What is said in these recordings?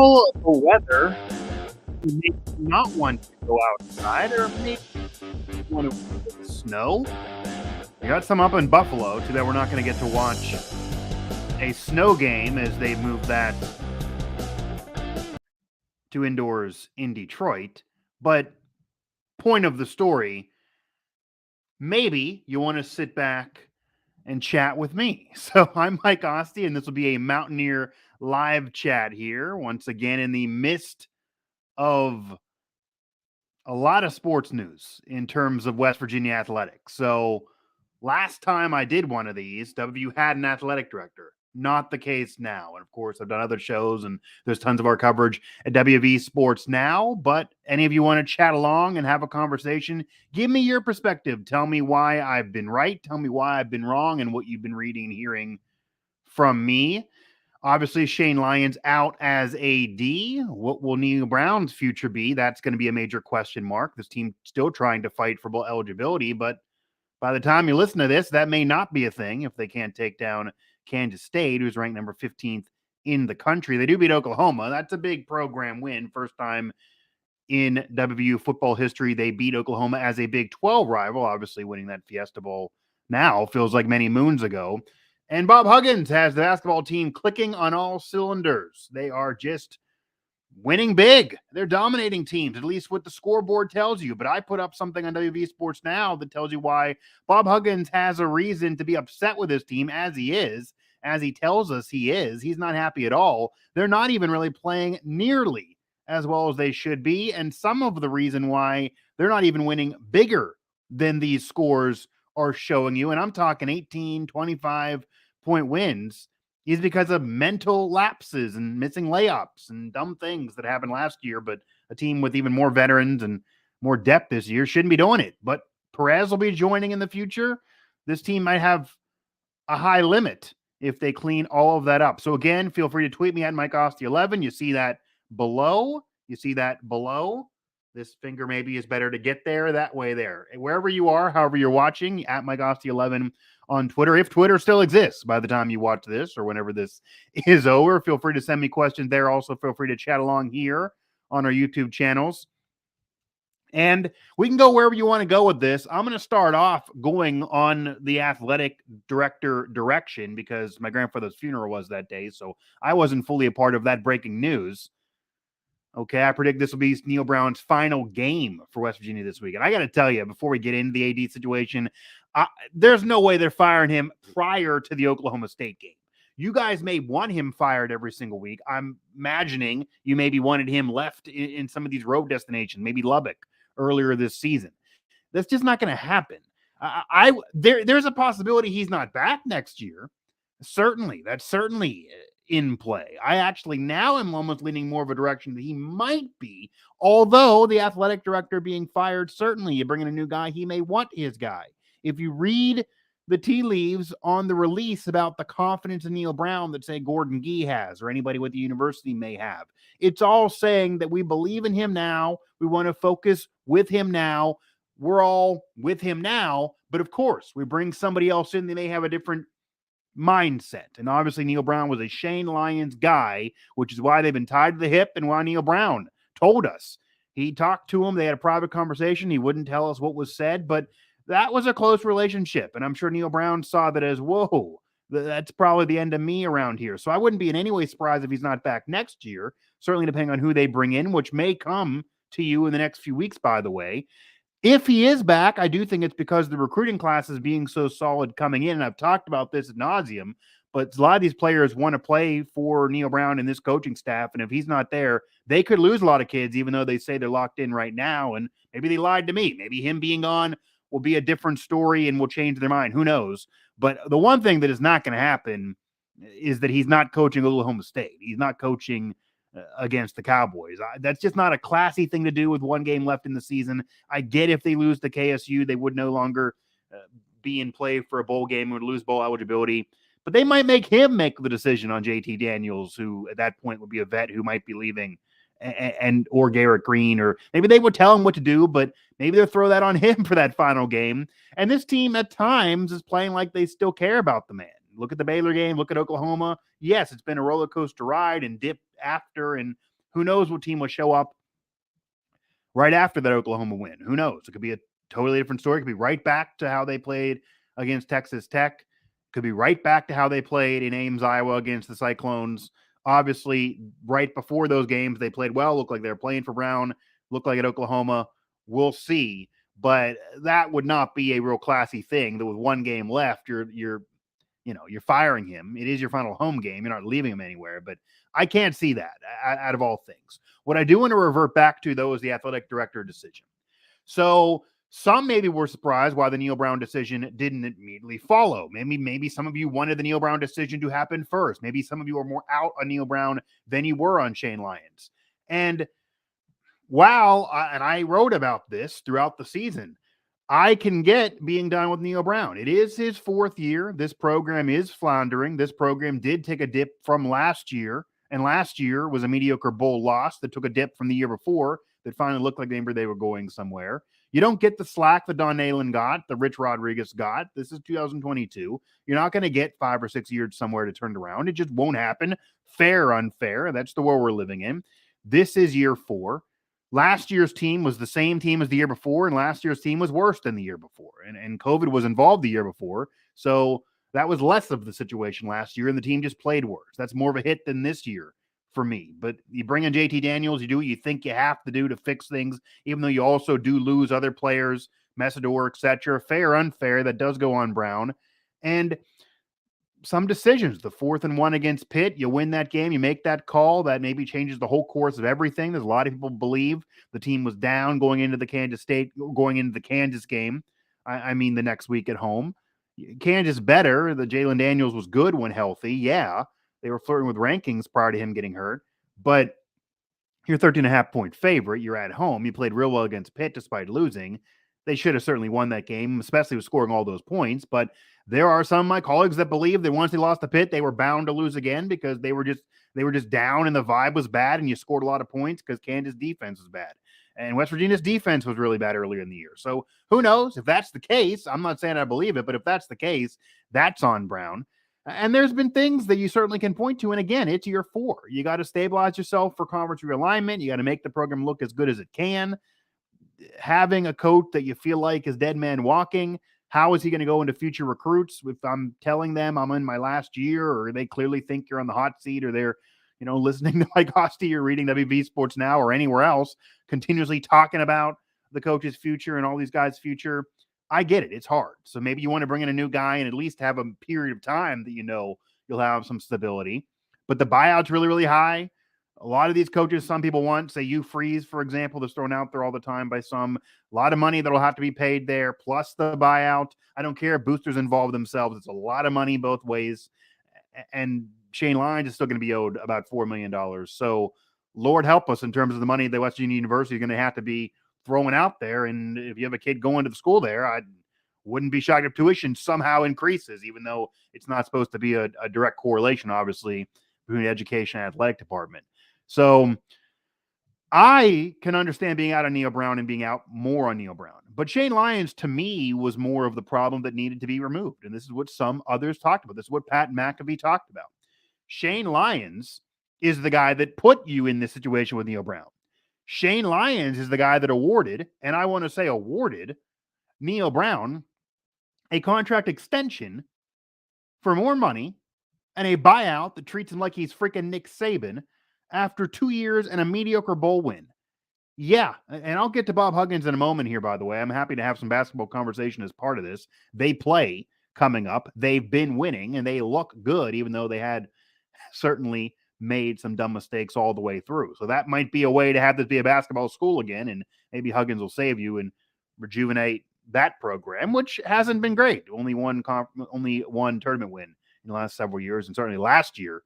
Well, the weather makes you not want to go outside, or maybe you want to avoid snow. We got some up in Buffalo. Too bad we're not going to get to watch a snow game as they move that to indoors in Detroit. But point of the story, maybe you want to sit back and chat with me. So I'm Mike Asti, and this will be a Mountaineer live chat here, once again in the midst of a lot of sports news in terms of West Virginia athletics. So last time I did one of these, WVU had an athletic director. Not the case now. And of course, I've done other shows and there's tons of our coverage at WV Sports Now. But any of you want to chat along and have a conversation, give me your perspective. Tell me why I've been right. Tell me why I've been wrong and what you've been reading and hearing from me. Obviously, Shane Lyons out as AD. What will Neal Brown's future be? That's going to be a major question mark. This team still trying to fight for bowl eligibility, but by the time you listen to this, that may not be a thing if they can't take down Kansas State, who's ranked number 15th in the country. They do beat Oklahoma. That's a big program win. First time in WVU football history they beat Oklahoma as a Big 12 rival, obviously winning that Fiesta Bowl now feels like many moons ago. And Bob Huggins has the basketball team clicking on all cylinders. They are just winning big. They're dominating teams, at least what the scoreboard tells you. But I put up something on WV Sports Now that tells you why Bob Huggins has a reason to be upset with his team, as he is, as he tells us he is. He's not happy at all. They're not even really playing nearly as well as they should be. And some of the reason why they're not even winning bigger than these scores are showing you, and I'm talking 18, 25-point wins, is because of mental lapses and missing layups and dumb things that happened last year. But a team with even more veterans and more depth this year shouldn't be doing it. But Perez will be joining in the future. This team might have a high limit if they clean all of that up. So again, feel free to tweet me at Mike Asti 11. You see that below. This finger maybe is better to get there that way there. Wherever you are, however you're watching, at Mike Asti 11 on Twitter. If Twitter still exists by the time you watch this or whenever this is over, feel free to send me questions there. Also, feel free to chat along here on our YouTube channels. And we can go wherever you want to go with this. I'm going to start off going on the athletic director direction because my grandfather's funeral was that day, so I wasn't fully a part of that breaking news. Okay, I predict this will be Neal Brown's final game for West Virginia this week. And I got to tell you, before we get into the AD situation, there's no way they're firing him prior to the Oklahoma State game. You guys may want him fired every single week. I'm imagining you maybe wanted him left in some of these road destinations, maybe Lubbock earlier this season. That's just not going to happen. There's a possibility he's not back next year. Certainly, that's certainly in play. I actually now am almost leaning more of a direction that he might be, although the athletic director being fired, certainly you bring in a new guy, he may want his guy. If you read the tea leaves on the release about the confidence in Neal Brown that, say, Gordon Gee has or anybody with the university may have, it's all saying that we believe in him now. We want to focus with him now. We're all with him now. But of course, we bring somebody else in, they may have a different mindset. And obviously Neal Brown was a Shane Lyons guy, which is why they've been tied to the hip and why Neal Brown told us. He talked to him. They had a private conversation. He wouldn't tell us what was said, but that was a close relationship. And I'm sure Neal Brown saw that as, whoa, that's probably the end of me around here. So I wouldn't be in any way surprised if he's not back next year, certainly depending on who they bring in, which may come to you in the next few weeks, by the way. If he is back, I do think it's because the recruiting class is being so solid coming in. And I've talked about this ad nauseum, but a lot of these players want to play for Neal Brown and this coaching staff. And if he's not there, they could lose a lot of kids, even though they say they're locked in right now. And maybe they lied to me. Maybe him being gone will be a different story and will change their mind. Who knows? But the one thing that is not going to happen is that he's not coaching Oklahoma State. He's not coaching against the Cowboys. That's just not a classy thing to do with one game left in the season. I get if they lose to KSU, they would no longer be in play for a bowl game, would lose bowl eligibility. But they might make him make the decision on JT Daniels, who at that point would be a vet who might be leaving, and or Garrett Green, or maybe they would tell him what to do, but maybe they'll throw that on him for that final game. And this team at times is playing like they still care about the man. Look at the Baylor game. Look at Oklahoma. Yes, it's been a roller coaster ride and dip after and Who knows what team will show up right after that Oklahoma win? Who knows? It could be a totally different story. It could be right back to how they played against Texas Tech. Could be right back to how they played in Ames, Iowa against the Cyclones. Obviously, right before those games, they played well. Looked like they were playing for Brown. Looked like at Oklahoma. We'll see. But that would not be a real classy thing that with one game left, you're firing him. It is your final home game. You're not leaving him anywhere. But I can't see that out of all things. What I do want to revert back to, though, is the athletic director decision. So some maybe were surprised why the Neal Brown decision didn't immediately follow. Maybe some of you wanted the Neal Brown decision to happen first. Maybe some of you are more out on Neal Brown than you were on Shane Lyons. And and I wrote about this throughout the season, I can get being done with Neal Brown. It is his fourth year. This program is floundering. This program did take a dip from last year, and last year was a mediocre bowl loss that took a dip from the year before that finally looked like they were going somewhere. You don't get the slack that Don Nalen got, the Rich Rodriguez got. This is 2022. You're not going to get 5 or 6 years somewhere to turn it around. It just won't happen. Fair, unfair. That's the world we're living in. This is year 4. Last year's team was the same team as the year before, and last year's team was worse than the year before. And COVID was involved the year before, so that was less of the situation last year, and the team just played worse. That's more of a hit than this year for me. But you bring in JT Daniels, you do what you think you have to do to fix things, even though you also do lose other players, Messidor, etc. Fair, unfair, that does go on Brown. And some decisions, the 4th and 1 against Pitt, you win that game, you make that call, that maybe changes the whole course of everything. There's a lot of people believe the team was down going into the Kansas game. I mean, the next week at home. Kansas better. The Jalen Daniels was good when healthy. Yeah, they were flirting with rankings prior to him getting hurt, but you're 13.5-point favorite. You're at home. You played real well against Pitt despite losing. They should have certainly won that game, especially with scoring all those points. But there are some of my colleagues that believe that once they lost to Pitt, they were bound to lose again because they were just down and the vibe was bad and you scored a lot of points because Kansas defense was bad. And West Virginia's defense was really bad earlier in the year. So who knows? If that's the case, I'm not saying I believe it, but if that's the case, that's on Brown. And there's been things that you certainly can point to. And again, it's year 4. You got to stabilize yourself for conference realignment. You got to make the program look as good as it can. Having a coach that you feel like is dead man walking, how is he going to go into future recruits? If I'm telling them I'm in my last year, or they clearly think you're on the hot seat, or they're, listening to Mike Asti or reading WV Sports Now or anywhere else, continuously talking about the coach's future and all these guys' future. I get it. It's hard. So maybe you want to bring in a new guy and at least have a period of time that you'll have some stability. But the buyout's really, really high. A lot of these coaches, some people want, say Hugh Freeze, for example, that's thrown out there all the time by some. A lot of money that'll have to be paid there, plus the buyout. I don't care if boosters involve themselves. It's a lot of money both ways. And Shane Lyons is still going to be owed about $4 million. So Lord help us in terms of the money that West Virginia University is going to have to be throwing out there. And if you have a kid going to the school there, I wouldn't be shocked if tuition somehow increases, even though it's not supposed to be a direct correlation, obviously, between the education and athletic department. So I can understand being out on Neal Brown and being out more on Neal Brown. But Shane Lyons, to me, was more of the problem that needed to be removed. And this is what some others talked about. This is what Pat McAfee talked about. Shane Lyons is the guy that put you in this situation with Neal Brown. Shane Lyons is the guy that awarded Neal Brown a contract extension for more money and a buyout that treats him like he's freaking Nick Saban after 2 years and a mediocre bowl win. Yeah, and I'll get to Bob Huggins in a moment here, by the way. I'm happy to have some basketball conversation as part of this. They play coming up. They've been winning, and they look good, even though they had certainly made some dumb mistakes all the way through. So that might be a way to have this be a basketball school again, and maybe Huggins will save you and rejuvenate that program, which hasn't been great. Only one tournament win in the last several years, and certainly last year,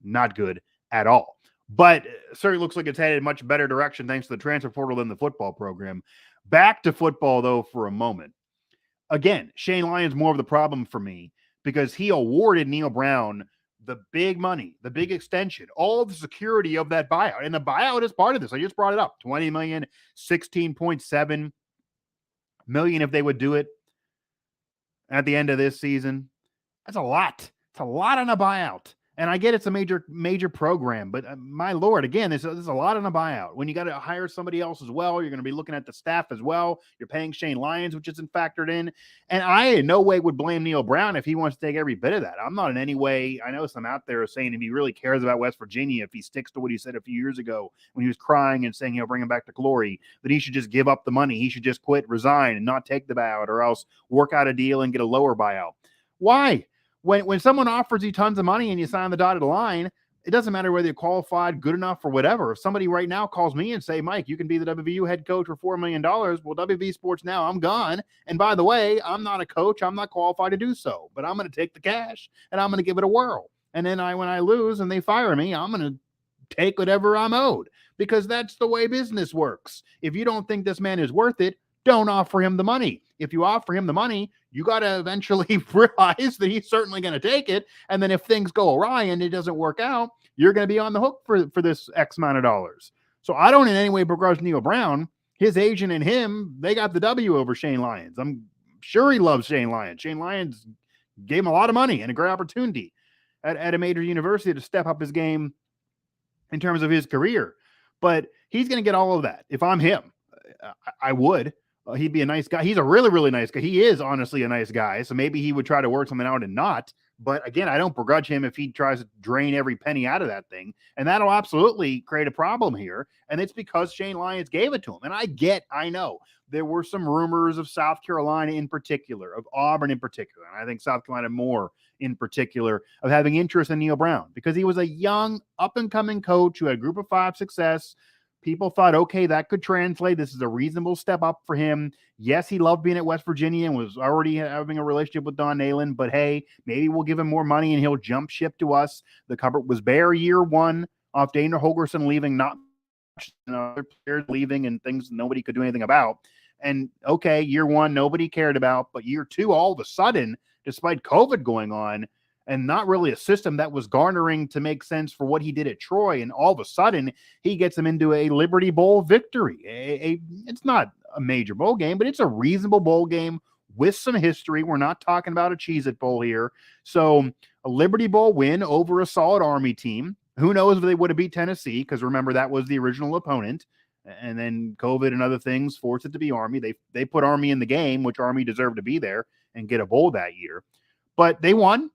not good at all. But certainly looks like it's headed in a much better direction thanks to the transfer portal than the football program. Back to football, though, for a moment. Again, Shane Lyons more of the problem for me because he awarded Neal Brown the big money, the big extension, all the security of that buyout. And the buyout is part of this. I just brought it up. $20 million, $16.7 million if they would do it at the end of this season. That's a lot. It's a lot on a buyout. And I get it's a major program, but my Lord, again, there's a lot on a buyout. When you got to hire somebody else as well, you're going to be looking at the staff as well. You're paying Shane Lyons, which isn't factored in. And I in no way would blame Neal Brown if he wants to take every bit of that. I'm not in any way. I know some out there are saying if he really cares about West Virginia, if he sticks to what he said a few years ago when he was crying and saying he'll bring him back to glory, that he should just give up the money. He should just quit, resign, and not take the buyout, or else work out a deal and get a lower buyout. Why? When someone offers you tons of money and you sign the dotted line, it doesn't matter whether you're qualified, good enough, or whatever. If somebody right now calls me and say, Mike, you can be the WVU head coach for $4 million, well, WV Sports now, I'm gone. And by the way, I'm not a coach. I'm not qualified to do so. But I'm going to take the cash and I'm going to give it a whirl. And then when I lose and they fire me, I'm going to take whatever I'm owed, because that's the way business works. If you don't think this man is worth it, don't offer him the money. If you offer him the money, you got to eventually realize that he's certainly going to take it. And then if things go awry and it doesn't work out, you're going to be on the hook for this X amount of dollars. So I don't in any way begrudge Neal Brown. His agent and him, they got the W over Shane Lyons. I'm sure he loves Shane Lyons. Shane Lyons gave him a lot of money and a great opportunity at a major university to step up his game in terms of his career. But he's going to get all of that. If I'm him, I would. He'd be a nice guy. He's a really, really nice guy. He is honestly a nice guy. So maybe he would try to work something out and not. But again, I don't begrudge him if he tries to drain every penny out of that thing. And that'll absolutely create a problem here. And it's because Shane Lyons gave it to him. And I know there were some rumors of South Carolina in particular, of Auburn in particular. And I think South Carolina more in particular, of having interest in Neal Brown because he was a young, up-and-coming coach who had Group of Five success. People thought, okay, that could translate. This is a reasonable step up for him. Yes, he loved being at West Virginia and was already having a relationship with Don Nalen, but hey, maybe we'll give him more money and he'll jump ship to us. The cupboard was bare year one off Dana Holgerson leaving, not much, other players leaving and things nobody could do anything about. And okay, year one, nobody cared about, but year two, all of a sudden, despite COVID going on, and not really a system that was garnering to make sense for what he did at Troy. And all of a sudden, he gets him into a Liberty Bowl victory. It's not a major bowl game, but it's a reasonable bowl game with some history. We're not talking about a Cheez-It Bowl here. So a Liberty Bowl win over a solid Army team. Who knows if they would have beat Tennessee, because remember, that was the original opponent. And then COVID and other things forced it to be Army. They put Army in the game, which Army deserved to be there and get a bowl that year. But they won.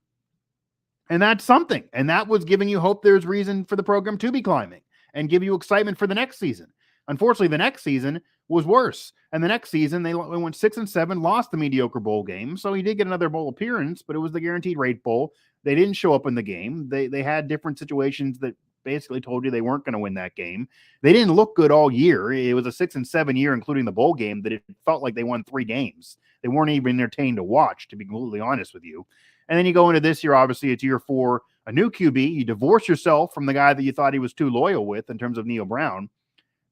And that's something. And that was giving you hope there's reason for the program to be climbing and give you excitement for the next season. Unfortunately, the next season was worse. And the next season, they went 6-7, lost the mediocre bowl game. So he did get another bowl appearance, but it was the Guaranteed Rate Bowl. They didn't show up in the game. They had different situations that basically told you they weren't going to win that game. They didn't look good all year. It was a 6-7 year, including the bowl game, that it felt like they won 3 games. They weren't even entertained to watch, to be completely honest with you. And then you go into this year, obviously, it's year 4, a new QB. You divorce yourself from the guy that you thought he was too loyal with in terms of Neal Brown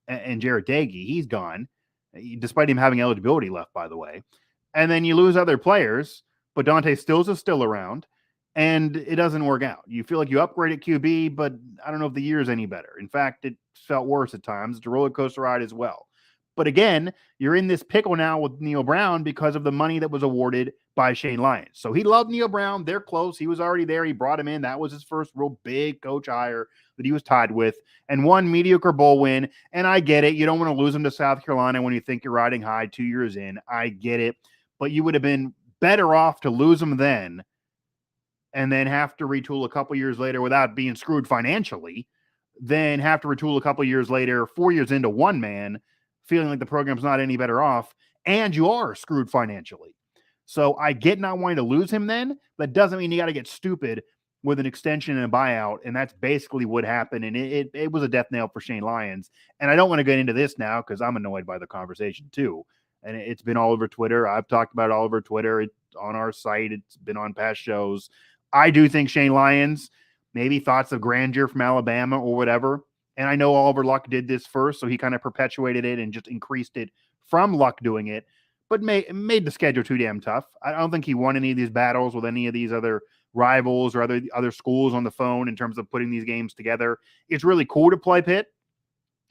and Jarrett Dagey. He's gone, despite him having eligibility left, by the way. And then you lose other players, but Dante Stills is still around, and it doesn't work out. You feel like you upgrade at QB, but I don't know if the year is any better. In fact, it felt worse at times. It's a roller coaster ride as well. But again, you're in this pickle now with Neal Brown because of the money that was awarded by Shane Lyons. So he loved Neal Brown. They're close. He was already there. He brought him in. That was his first real big coach hire that he was tied with, and one mediocre bowl win. And I get it. You don't want to lose him to South Carolina when you think you're riding high 2 years in. I get it. But you would have been better off to lose him then and then have to retool a couple years later without being screwed financially than have to retool a couple years later, 4 years into one man, feeling like the program's not any better off, and you are screwed financially. So I get not wanting to lose him then, but doesn't mean you got to get stupid with an extension and a buyout, and that's basically what happened, and it was a death nail for Shane Lyons. And I don't want to get into this now because I'm annoyed by the conversation too, and it's been all over Twitter. I've talked about it all over Twitter. It's on our site. It's been on past shows. I do think Shane Lyons, maybe thoughts of grandeur from Alabama or whatever, and I know Oliver Luck did this first, so he kind of perpetuated it and just increased it from Luck doing it, but made the schedule too damn tough. I don't think he won any of these battles with any of these other rivals or other schools on the phone in terms of putting these games together. It's really cool to play Pitt.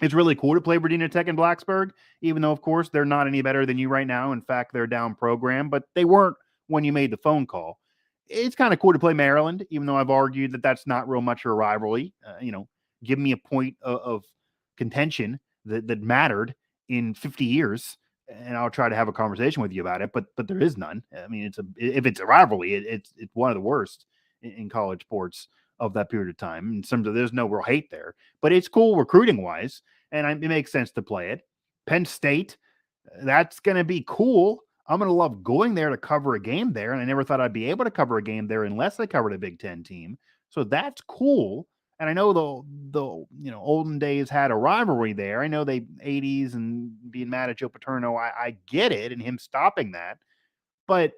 It's really cool to play Virginia Tech and Blacksburg, even though, of course, they're not any better than you right now. In fact, they're a down program, but they weren't when you made the phone call. it's kind of cool to play Maryland, even though I've argued that that's not real much of a rivalry. Give me a point of contention that mattered in 50 years, and I'll try to have a conversation with you about it. But there is none. I mean, if it's a rivalry, it's one of the worst in college sports of that period of time. In terms of there's no real hate there, but it's cool recruiting wise, and it makes sense to play it. Penn State, that's going to be cool. I'm going to love going there to cover a game there, and I never thought I'd be able to cover a game there unless I covered a Big Ten team. So that's cool. And I know the olden days had a rivalry there. I know they 80s and being mad at Joe Paterno. I get it, and him stopping that. But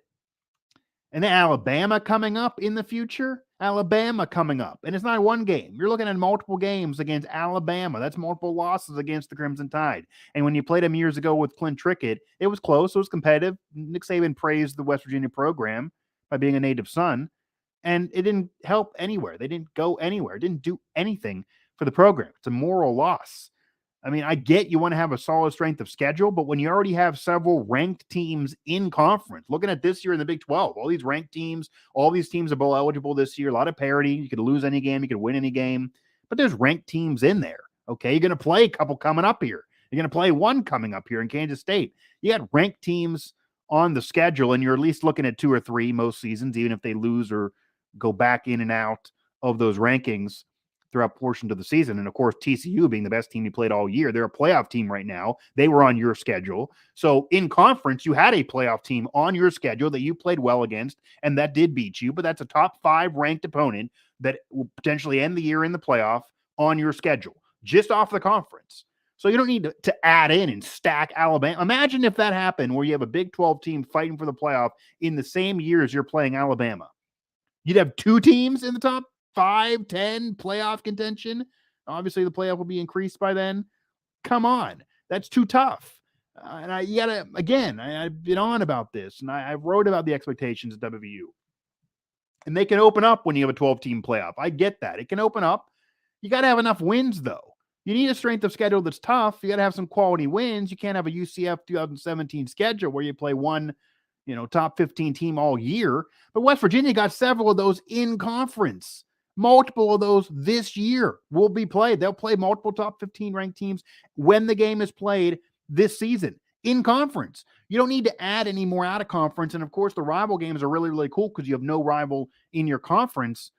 and then Alabama coming up in the future. Alabama coming up. And it's not one game. You're looking at multiple games against Alabama. That's multiple losses against the Crimson Tide. And when you played them years ago with Clint Trickett, it was close. It was competitive. Nick Saban praised the West Virginia program by being a native son. And it didn't help anywhere. They didn't go anywhere. It didn't do anything for the program. It's a moral loss. I mean, I get you want to have a solid strength of schedule, but when you already have several ranked teams in conference, looking at this year in the Big 12, all these ranked teams, all these teams are bowl eligible this year, a lot of parity. You could lose any game, you could win any game, but there's ranked teams in there. Okay, you're going to play a couple coming up here. You're going to play one coming up here in Kansas State. You got ranked teams on the schedule, and you're at least looking at 2 or 3 most seasons, even if they lose or go back in and out of those rankings throughout portions of the season. And of course, TCU being the best team you played all year, they're a playoff team right now. They were on your schedule. So in conference, you had a playoff team on your schedule that you played well against, and that did beat you. But that's a top 5 ranked opponent that will potentially end the year in the playoff on your schedule, just off the conference. So you don't need to add in and stack Alabama. Imagine if that happened where you have a Big 12 team fighting for the playoff in the same year as you're playing Alabama. You'd have 2 teams in the top 5, 10 playoff contention. Obviously, the playoff will be increased by then. Come on. That's too tough. And I've been on about this, and I wrote about the expectations at WVU. And they can open up when you have a 12-team playoff. I get that. It can open up. You got to have enough wins, though. You need a strength of schedule that's tough. You got to have some quality wins. You can't have a UCF 2017 schedule where you play one top 15 team all year. But West Virginia got several of those in conference. Multiple of those this year will be played. They'll play multiple top 15 ranked teams when the game is played this season in conference. You don't need to add any more out of conference. And of course, the rival games are really, really cool because you have no rival in your conference.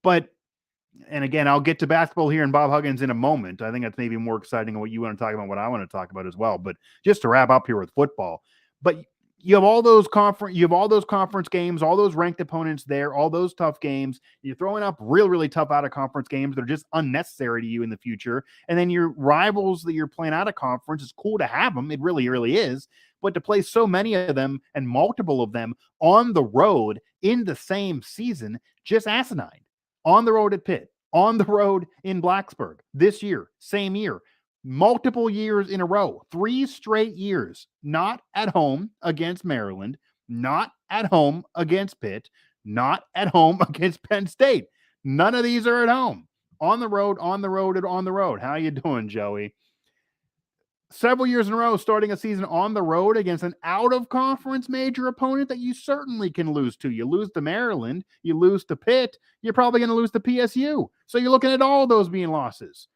And again, I'll get to basketball here and Bob Huggins in a moment. I think that's maybe more exciting than what you want to talk about, what I want to talk about as well. But just to wrap up here with football, but you have all those conference games, all those ranked opponents there, all those tough games. You're throwing up really, really tough out of conference games that are just unnecessary to you in the future. And then your rivals that you're playing out of conference, it's cool to have them. It really, really is. But to play so many of them and multiple of them on the road in the same season, just asinine. On the road at Pitt, on the road in Blacksburg this year, same year. Multiple years in a row, 3 straight years, not at home against Maryland, not at home against Pitt, not at home against Penn State. None of these are at home. On the road, on the road, and on the road. How you doing, Joey? Several years in a row, starting a season on the road against an out-of-conference major opponent that you certainly can lose to. You lose to Maryland, you lose to Pitt, you're probably going to lose to PSU. So you're looking at all those being losses.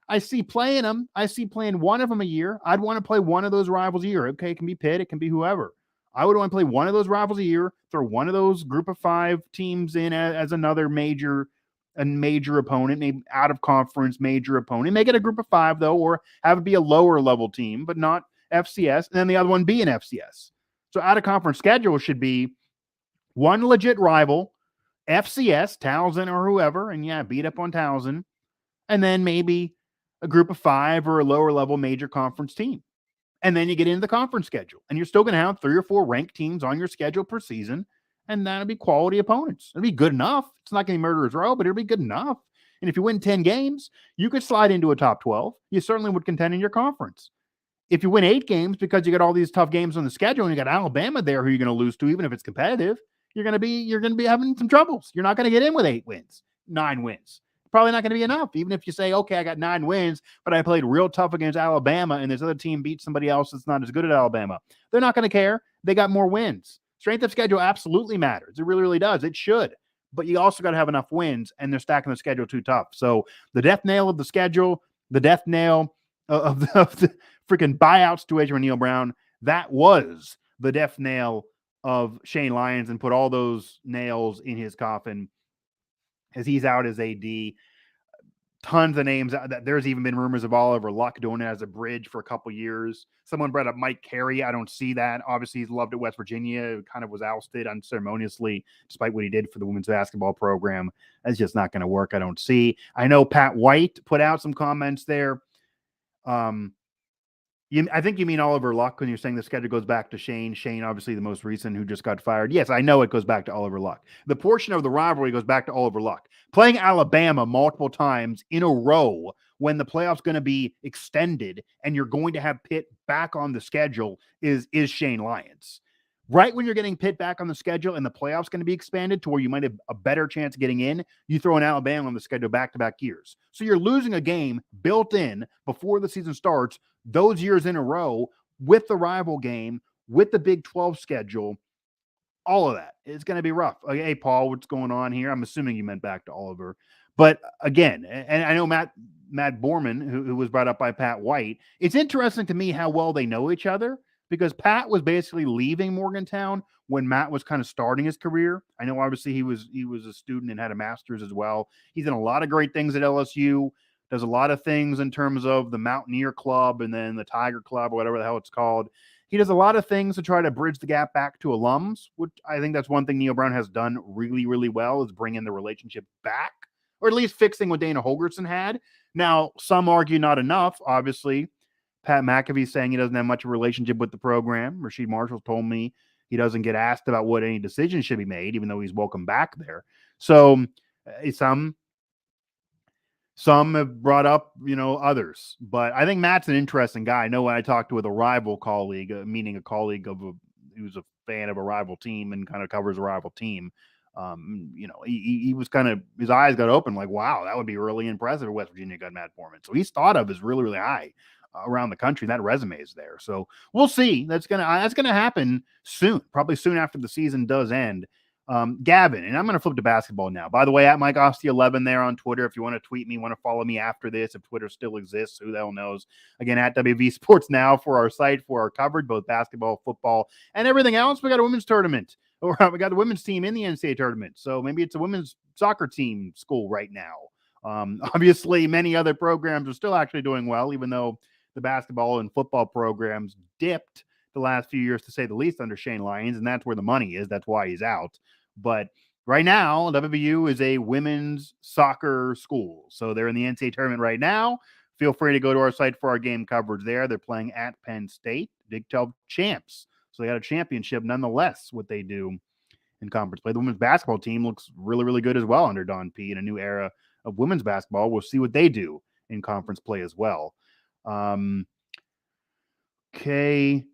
I see playing them. I see playing one of them a year. I'd want to play one of those rivals a year. Okay, it can be Pitt. It can be whoever. I would want to play one of those rivals a year, throw one of those group of 5 teams in as another major opponent, maybe out of conference major opponent. Make it a group of 5, though, or have it be a lower level team, but not FCS, and then the other one be an FCS. So out of conference schedule should be one legit rival, FCS, Towson or whoever, and beat up on Towson, and then maybe a group of 5 or a lower level major conference team. And then you get into the conference schedule, and you're still going to have 3 or 4 ranked teams on your schedule per season, and that'll be quality opponents. It'll be good enough. It's not going to be murderer's row, but it'll be good enough. And if you win 10 games, you could slide into a top 12. You certainly would contend in your conference. If you win 8 games because you got all these tough games on the schedule, and you got Alabama there who you're going to lose to, even if it's competitive, you're going to be having some troubles. You're not going to get in with 8 wins, 9 wins. Probably not going to be enough. Even if you say, okay, I got 9 wins, but I played real tough against Alabama and this other team beat somebody else that's not as good at Alabama. They're not going to care. They got more wins. Strength of schedule absolutely matters. It really, really does. It should. But you also got to have enough wins, and they're stacking the schedule too tough. So the death nail of the schedule, the death nail of the freaking buyout situation with Neal Brown, that was the death nail of Shane Lyons, and put all those nails in his coffin as he's out as AD. Tons of names. There's even been rumors of Oliver Luck doing it as a bridge for a couple years. Someone brought up Mike Carey. I don't see that. Obviously, he's loved at West Virginia. Kind of was ousted unceremoniously, despite what he did for the women's basketball program. That's just not going to work. I don't see. I know Pat White put out some comments there. I think you mean Oliver Luck when you're saying the schedule goes back to Shane. Shane, obviously the most recent, who just got fired. Yes, I know it goes back to Oliver Luck. The portion of the rivalry goes back to Oliver Luck. Playing Alabama multiple times in a row when the playoffs going to be extended and you're going to have Pitt back on the schedule is Shane Lyons. Right when you're getting Pitt back on the schedule and the playoffs going to be expanded to where you might have a better chance of getting in, you throw an Alabama on the schedule back-to-back years. So you're losing a game built in before the season starts those years in a row with the rival game, with the Big 12 schedule, all of that. It's going to be rough. Hey, Paul, what's going on here? I'm assuming you meant back to Oliver. But again, and I know Matt Borman, who was brought up by Pat White, it's interesting to me how well they know each other, because Pat was basically leaving Morgantown when Matt was kind of starting his career. I know obviously he was a student and had a master's as well. He's done a lot of great things at LSU, does a lot of things in terms of the Mountaineer Club and then the Tiger Club or whatever the hell it's called. He does a lot of things to try to bridge the gap back to alums, which I think that's one thing Neal Brown has done really, really well, is bringing the relationship back, or at least fixing what Dana Holgerson had. Now, some argue not enough, obviously. Pat McAfee saying he doesn't have much of a relationship with the program. Rasheed Marshall told me he doesn't get asked about what any decisions should be made, even though he's welcome back there. So some have brought up, others. But I think Matt's an interesting guy. I know when I talked with a rival colleague, meaning a colleague who's a fan of a rival team and kind of covers a rival team, he was kind of, his eyes got open like, wow, that would be really impressive if West Virginia got Matt Foreman. So he's thought of as really, really high around the country. That resume is there. So we'll see. That's gonna happen soon, probably soon after the season does end. Gavin, and I'm going to flip to basketball now. By the way, at Mike Asti 11 there on Twitter. If you want to tweet me, want to follow me after this, if Twitter still exists, who the hell knows? Again, at WV Sports Now for our site, for our coverage, both basketball, football, and everything else. We got a women's tournament, or we got the women's team in the NCAA tournament. So maybe it's a women's soccer team school right now. Obviously, many other programs are still actually doing well, even though the basketball and football programs dipped the last few years, to say the least, under Shane Lyons, and that's where the money is. That's why he's out. But right now, WVU is a women's soccer school. So they're in the NCAA tournament right now. Feel free to go to our site for our game coverage there. They're playing at Penn State, Big 12 champs. So they got a championship nonetheless, what they do in conference play. The women's basketball team looks really, really good as well under Don P. in a new era of women's basketball. We'll see what they do in conference play as well. Okay.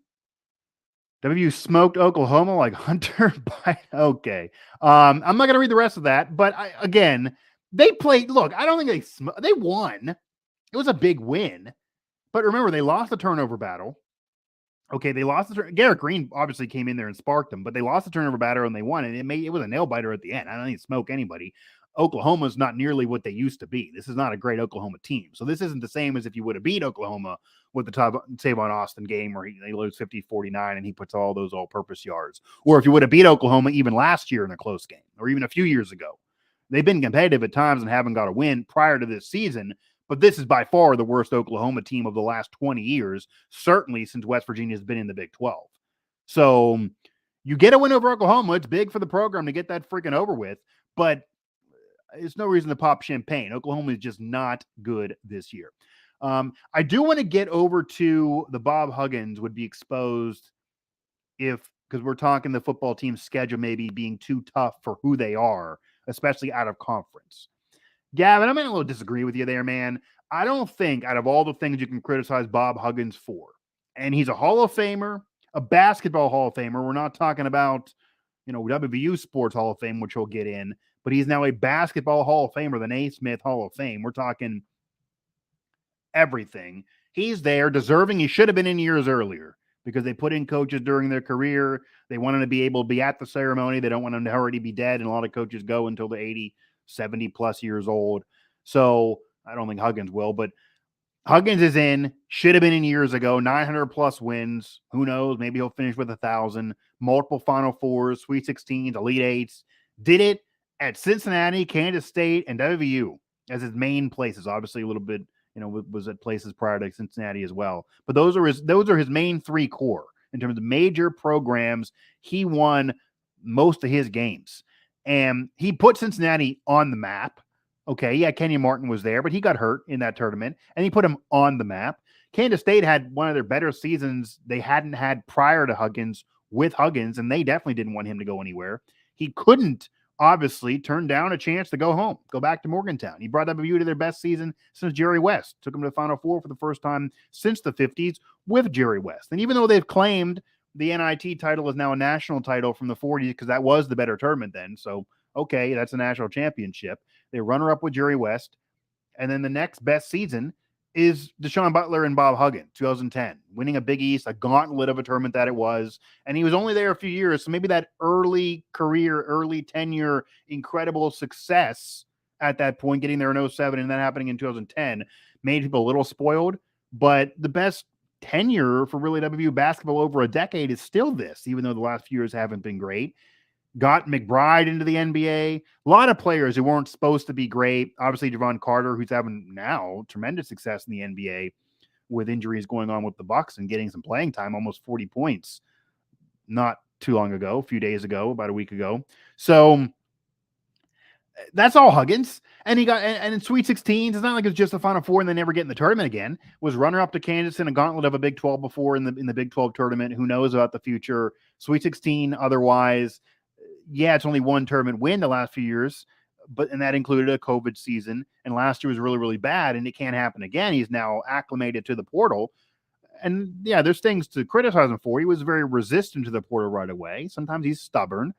WVU smoked Oklahoma like Hunter Biden. Okay. I'm not going to read the rest of that, but they played. Look, I don't think they won. It was a big win, but remember, they lost the turnover battle. Okay, they lost Garrett Green obviously came in there and sparked them, but they lost the turnover battle and they won, and it was a nail biter at the end. I don't need to smoke anybody. Oklahoma's not nearly what they used to be. This is not a great Oklahoma team. So this isn't the same as if you would have beat Oklahoma with the Tavon Austin game where they lose 50-49 and he puts all those all-purpose yards. Or if you would have beat Oklahoma even last year in a close game, or even a few years ago. They've been competitive at times and haven't got a win prior to this season, but this is by far the worst Oklahoma team of the last 20 years, certainly since West Virginia has been in the Big 12. So you get a win over Oklahoma. It's big for the program to get that freaking over with, but it's no reason to pop champagne. Oklahoma is just not good this year. I do want to get over to the Bob Huggins would be exposed because we're talking the football team's schedule maybe being too tough for who they are, especially out of conference. Gavin, I'm going to a little disagree with you there, man. I don't think out of all the things you can criticize Bob Huggins for, and he's a Hall of Famer, a basketball Hall of Famer. We're not talking about, WVU Sports Hall of Fame, which we'll get in, but he's now a basketball Hall of Famer, the Naismith Hall of Fame. We're talking everything. He's there, deserving. He should have been in years earlier. because they put in coaches during their career. They want them to be able to be at the ceremony. They don't want them to already be dead. And a lot of coaches go until they're 80, 70 plus years old. So I don't think Huggins will, but Huggins is in, should have been in years ago, 900 plus wins. Who knows? Maybe he'll finish with 1,000, multiple Final Fours, Sweet 16s, Elite Eights. Did it at Cincinnati, Kansas State, and WVU as his main places. Obviously, a little bit, was at places prior to Cincinnati as well. But those are his main three core in terms of major programs. He won most of his games, and he put Cincinnati on the map. Okay, yeah, Kenyon Martin was there, but he got hurt in that tournament, and he put him on the map. Kansas State had one of their better seasons they hadn't had prior to Huggins with Huggins, and they definitely didn't want him to go anywhere. He couldn't, obviously, turn down a chance to go home, go back to Morgantown. He brought WVU to their best season since Jerry West. Took them to the Final Four for the first time since the 50s with Jerry West. And even though they've claimed the NIT title is now a national title from the 40s, because that was the better tournament then, so okay, that's a national championship. They runner up with Jerry West. And then the next best season is Deshaun Butler and Bob Huggins, 2010, winning a Big East, a gauntlet of a tournament that it was. And he was only there a few years. So maybe that early career, early tenure, incredible success at that point, getting there in 07 and then happening in 2010, made people a little spoiled. But the best tenure for really WVU basketball over a decade is still this, even though the last few years haven't been great. Got McBride into the NBA. A lot of players who weren't supposed to be great. Obviously, Javon Carter, who's having now tremendous success in the NBA with injuries going on with the Bucks and getting some playing time, almost 40 points not too long ago, a few days ago, about a week ago. So that's all Huggins. And he got, and in Sweet 16s, it's not like it's just the Final Four and they never get in the tournament again. Was runner-up to Kansas in a gauntlet of a Big 12 before in the Big 12 tournament. Who knows about the future? Sweet 16 otherwise. Yeah, it's only one tournament win the last few years, and that included a COVID season. And last year was really, really bad, and it can't happen again. He's now acclimated to the portal. And yeah, there's things to criticize him for. He was very resistant to the portal right away. Sometimes he's stubborn.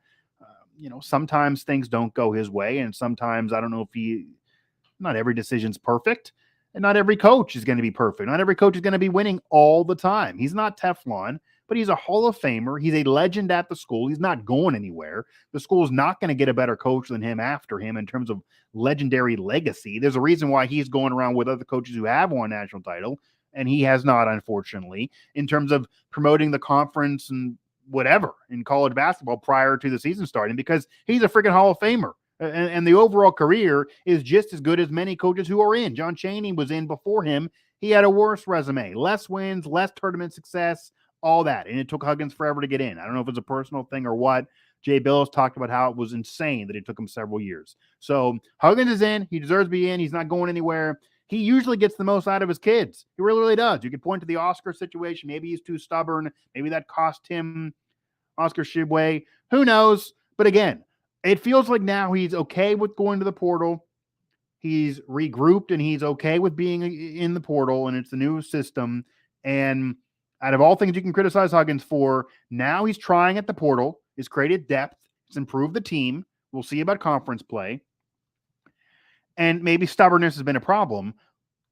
Sometimes things don't go his way, and sometimes I don't know if not every decision's perfect, and not every coach is going to be perfect. Not every coach is going to be winning all the time. He's not Teflon. But he's a Hall of Famer. He's a legend at the school. He's not going anywhere. The school is not going to get a better coach than him after him in terms of legendary legacy. There's a reason why he's going around with other coaches who have won a national title, and he has not, unfortunately, in terms of promoting the conference and whatever in college basketball prior to the season starting, because he's a freaking Hall of Famer. And the overall career is just as good as many coaches who are in. John Chaney was in before him. He had a worse resume, less wins, less tournament success, all that. And it took Huggins forever to get in. I don't know if it's a personal thing or what. Jay Billis talked about how it was insane that it took him several years. So Huggins is in. He deserves to be in. He's not going anywhere. He usually gets the most out of his kids. He really, really does. You could point to the Oscar situation. Maybe he's too stubborn. Maybe that cost him Oscar Shibway. Who knows? But again, it feels like now he's okay with going to the portal. He's regrouped and he's okay with being in the portal, and it's the new system. And out of all things you can criticize Huggins for, now he's trying at the portal. He's created depth. He's improved the team. We'll see about conference play. And maybe stubbornness has been a problem.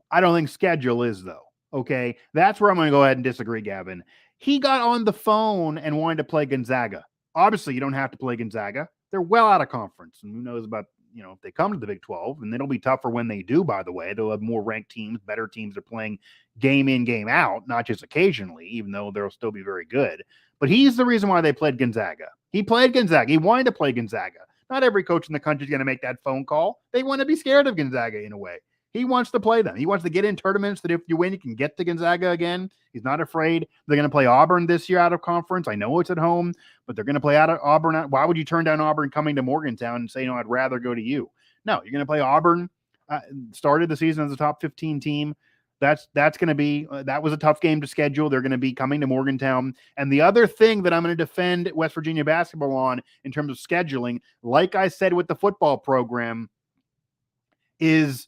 I don't think schedule is, though. Okay? That's where I'm going to go ahead and disagree, Gavin. He got on the phone and wanted to play Gonzaga. Obviously, you don't have to play Gonzaga. They're well out of conference. And who knows about, if they come to the Big 12. And it'll be tougher when they do, by the way. They'll have more ranked teams, better teams are playing game in, game out, not just occasionally, even though they'll still be very good. But he's the reason why they played Gonzaga. He played Gonzaga. He wanted to play Gonzaga. Not every coach in the country is going to make that phone call. They want to be scared of Gonzaga in a way. He wants to play them. He wants to get in tournaments that if you win, you can get to Gonzaga again. He's not afraid. They're going to play Auburn this year out of conference. I know it's at home, but they're going to play out of Auburn. Why would you turn down Auburn coming to Morgantown and say, no, I'd rather go to you? No, you're going to play Auburn. Started the season as a top 15 team. That's going to be, that was a tough game to schedule. They're going to be coming to Morgantown. And the other thing that I'm going to defend West Virginia basketball on in terms of scheduling, like I said with the football program, is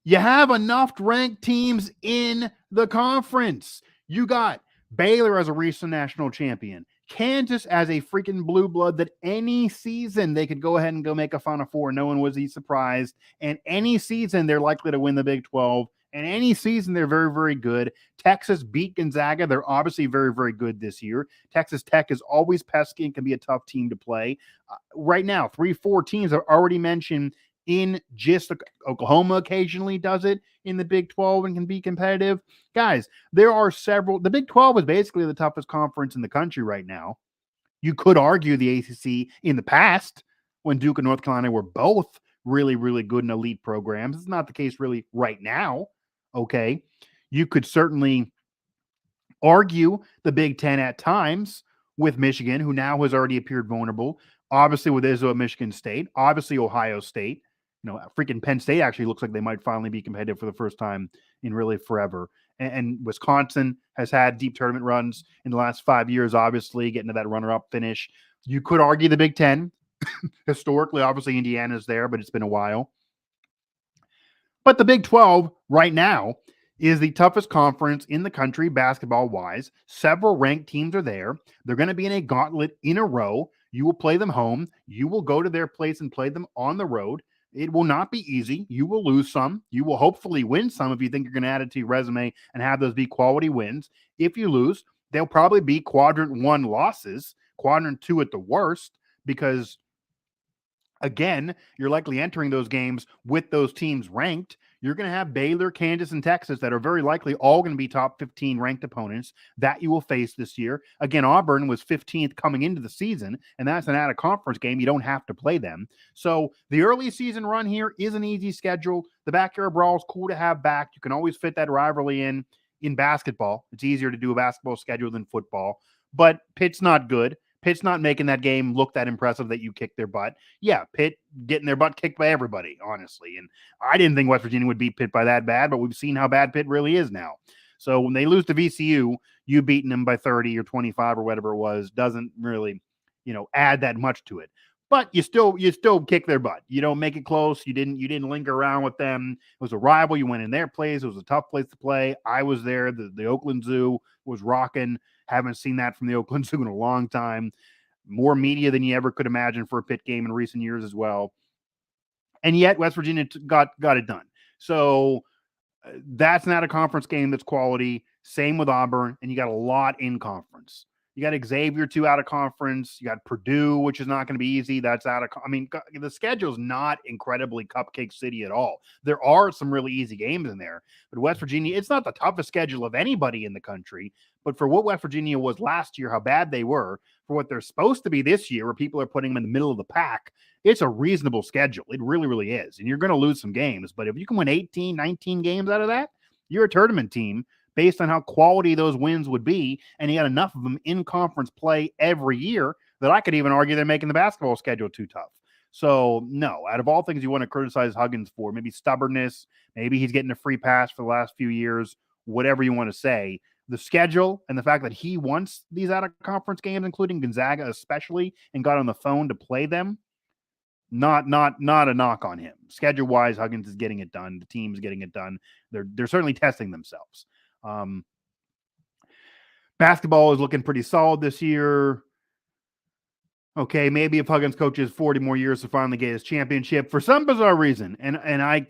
you have enough ranked teams in the conference. You got Baylor as a recent national champion, Kansas as a freaking blue blood that any season they could go ahead and go make a Final Four. No one was surprised. And any season they're likely to win the Big 12 And any season, they're very, very good. Texas beat Gonzaga. They're obviously very, very good this year. Texas Tech is always pesky and can be a tough team to play. Right now, 3-4 teams are already mentioned in just Oklahoma occasionally does it in the Big 12 and can be competitive. Guys, there are several. The Big 12 is basically the toughest conference in the country right now. You could argue the ACC in the past when Duke and North Carolina were both really, really good and elite programs. It's not the case really right now. Okay. You could certainly argue the Big Ten at times with Michigan, who now has already appeared vulnerable. Obviously, with Izzo at Michigan State, obviously Ohio State. Freaking Penn State actually looks like they might finally be competitive for the first time in really forever. And Wisconsin has had deep tournament runs in the last 5 years, obviously, getting to that runner-up finish. You could argue the Big Ten. Historically, obviously, Indiana's there, but it's been a while. But the Big 12 right now is the toughest conference in the country basketball-wise. Several ranked teams are there. They're going to be in a gauntlet in a row. You will play them home. You will go to their place and play them on the road. It will not be easy. You will lose some. You will hopefully win some if you think you're going to add it to your resume and have those be quality wins. If you lose, they'll probably be quadrant 1 losses, quadrant 2 at the worst, because again, you're likely entering those games with those teams ranked. You're going to have Baylor, Kansas, and Texas that are very likely all going to be top 15 ranked opponents that you will face this year. Again, Auburn was 15th coming into the season, and that's an out-of-conference game. You don't have to play them. So the early season run here is an easy schedule. The backyard brawl is cool to have back. You can always fit that rivalry in basketball. It's easier to do a basketball schedule than football. But Pitt's not good. Pitt's not making that game look that impressive that you kicked their butt. Yeah, Pitt getting their butt kicked by everybody, honestly. And I didn't think West Virginia would beat Pitt by that bad, but we've seen how bad Pitt really is now. So when they lose to VCU, you beating them by 30 or 25 or whatever it was doesn't really, add that much to it. But you still kick their butt. You don't make it close. You didn't linger around with them. It was a rival. You went in their place. It was a tough place to play. I was there. The Oakland Zoo was rocking. Haven't seen that from the Oakland Zoo in a long time. More media than you ever could imagine for a Pitt game in recent years as well. And yet West Virginia got it done. So that's not a conference game that's quality. Same with Auburn. And you got a lot in conference. You got Xavier 2 out of conference. You got Purdue, which is not going to be easy. That's out of the schedule's not incredibly cupcake city at all. There are some really easy games in there. But West Virginia, it's not the toughest schedule of anybody in the country. But for what West Virginia was last year, how bad they were, for what they're supposed to be this year, where people are putting them in the middle of the pack, it's a reasonable schedule. It really, really is. And you're going to lose some games. But if you can win 18, 19 games out of that, you're a tournament team based on how quality those wins would be, and you got enough of them in conference play every year that I could even argue they're making the basketball schedule too tough. So, no, out of all things you want to criticize Huggins for, maybe stubbornness, maybe he's getting a free pass for the last few years, whatever you want to say, the schedule and the fact that he wants these out-of-conference games, including Gonzaga especially, and got on the phone to play them, not a knock on him. Schedule-wise, Huggins is getting it done. The team's getting it done. They're certainly testing themselves. Basketball is looking pretty solid this year. Okay, maybe if Huggins coaches 40 more years to finally get his championship for some bizarre reason, and I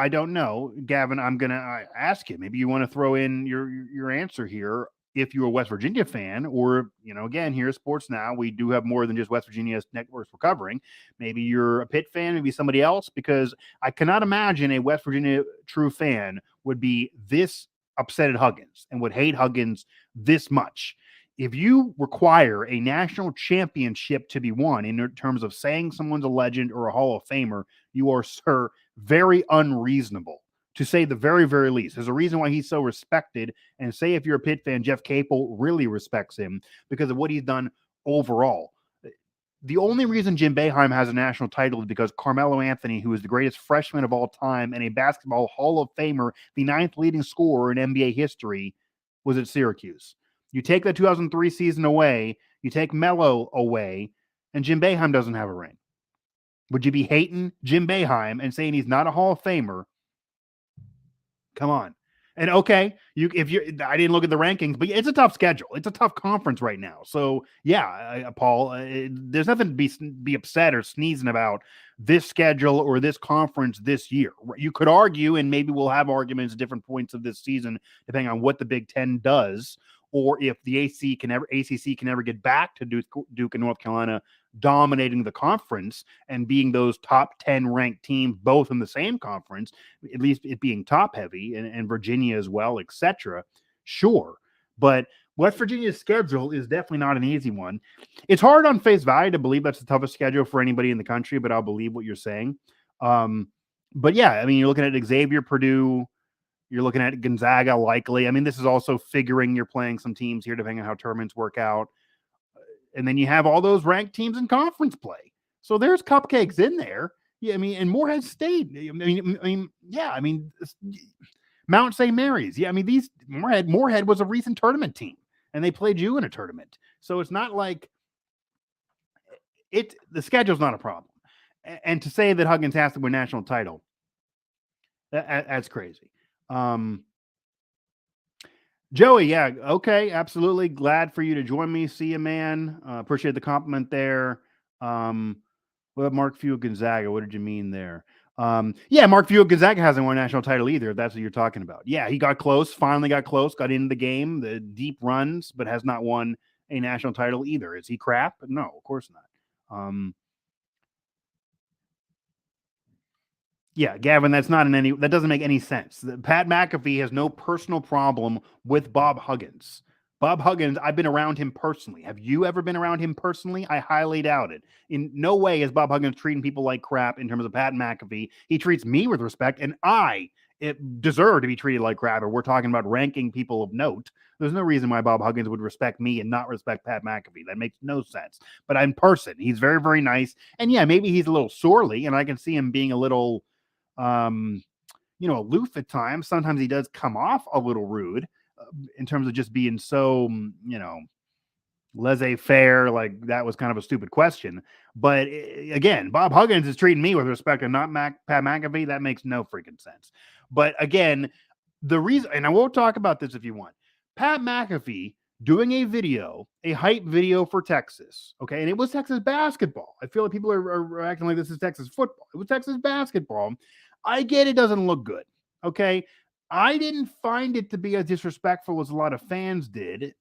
don't know, Gavin. I'm gonna ask you. Maybe you want to throw in your answer here. If you're a West Virginia fan, or again, here at Sports Now, we do have more than just West Virginia's networks we're covering. Maybe you're a Pitt fan, maybe somebody else, because I cannot imagine a West Virginia true fan would be this upset at Huggins and would hate Huggins this much. If you require a national championship to be won in terms of saying someone's a legend or a Hall of Famer, you are, sir, very unreasonable, to say the very, very least. There's a reason why he's so respected, and say if you're a Pitt fan, Jeff Capel really respects him because of what he's done overall. The only reason Jim Boeheim has a national title is because Carmelo Anthony, who is the greatest freshman of all time and a basketball Hall of Famer, the 9th leading scorer in NBA history, was at Syracuse. You take the 2003 season away, you take Melo away, and Jim Boeheim doesn't have a ring. Would you be hating Jim Boeheim and saying he's not a Hall of Famer? Come on. And okay, I didn't look at the rankings, but it's a tough schedule. It's a tough conference right now. So yeah, Paul, there's nothing to be upset or sneezing about this schedule or this conference this year. You could argue, and maybe we'll have arguments at different points of this season, depending on what the Big Ten does, or if the ACC can ever get back to Duke and North Carolina dominating the conference and being those top 10 ranked teams, both in the same conference, at least it being top heavy, and Virginia as well, etc. Sure. But West Virginia's schedule is definitely not an easy one. It's hard on face value to believe that's the toughest schedule for anybody in the country, but I'll believe what you're saying. But yeah, I mean, you're looking at Xavier, Purdue, you're looking at Gonzaga likely. I mean, this is also figuring you're playing some teams here depending on how tournaments work out. And then you have all those ranked teams in conference play. So there's cupcakes in there. Yeah, I mean, and Morehead State. I mean, Mount St. Mary's. Yeah, I mean, these Morehead was a recent tournament team, and they played you in a tournament. So it's not like the schedule's not a problem. And to say that Huggins has to win national title, that's crazy. Joey, yeah, okay, absolutely. Glad for you to join me. See you, man. Appreciate the compliment there. What about Mark Few Gonzaga? What did you mean there? Yeah, Mark Few Gonzaga hasn't won a national title either, if that's what you're talking about. Yeah, he got close, finally got close, got into the game, the deep runs, but has not won a national title either. Is he crap? No, of course not. Yeah, Gavin, that doesn't make any sense. Pat McAfee has no personal problem with Bob Huggins. Bob Huggins, I've been around him personally. Have you ever been around him personally? I highly doubt it. In no way is Bob Huggins treating people like crap in terms of Pat McAfee. He treats me with respect, and I deserve to be treated like crap. Or we're talking about ranking people of note. There's no reason why Bob Huggins would respect me and not respect Pat McAfee. That makes no sense. But in person, he's very, very nice. And yeah, maybe he's a little surly, and I can see him being a little aloof at times. Sometimes he does come off a little rude in terms of just being so, laissez-faire. Like that was kind of a stupid question. But again, Bob Huggins is treating me with respect and not Pat McAfee. That makes no freaking sense. But again, the reason, and I won't talk about this if you want, Pat McAfee doing a hype video for Texas. Okay. And it was Texas basketball. I feel like people are acting like this is Texas football. It was Texas basketball. I get it doesn't look good. Okay. I didn't find it to be as disrespectful as a lot of fans did.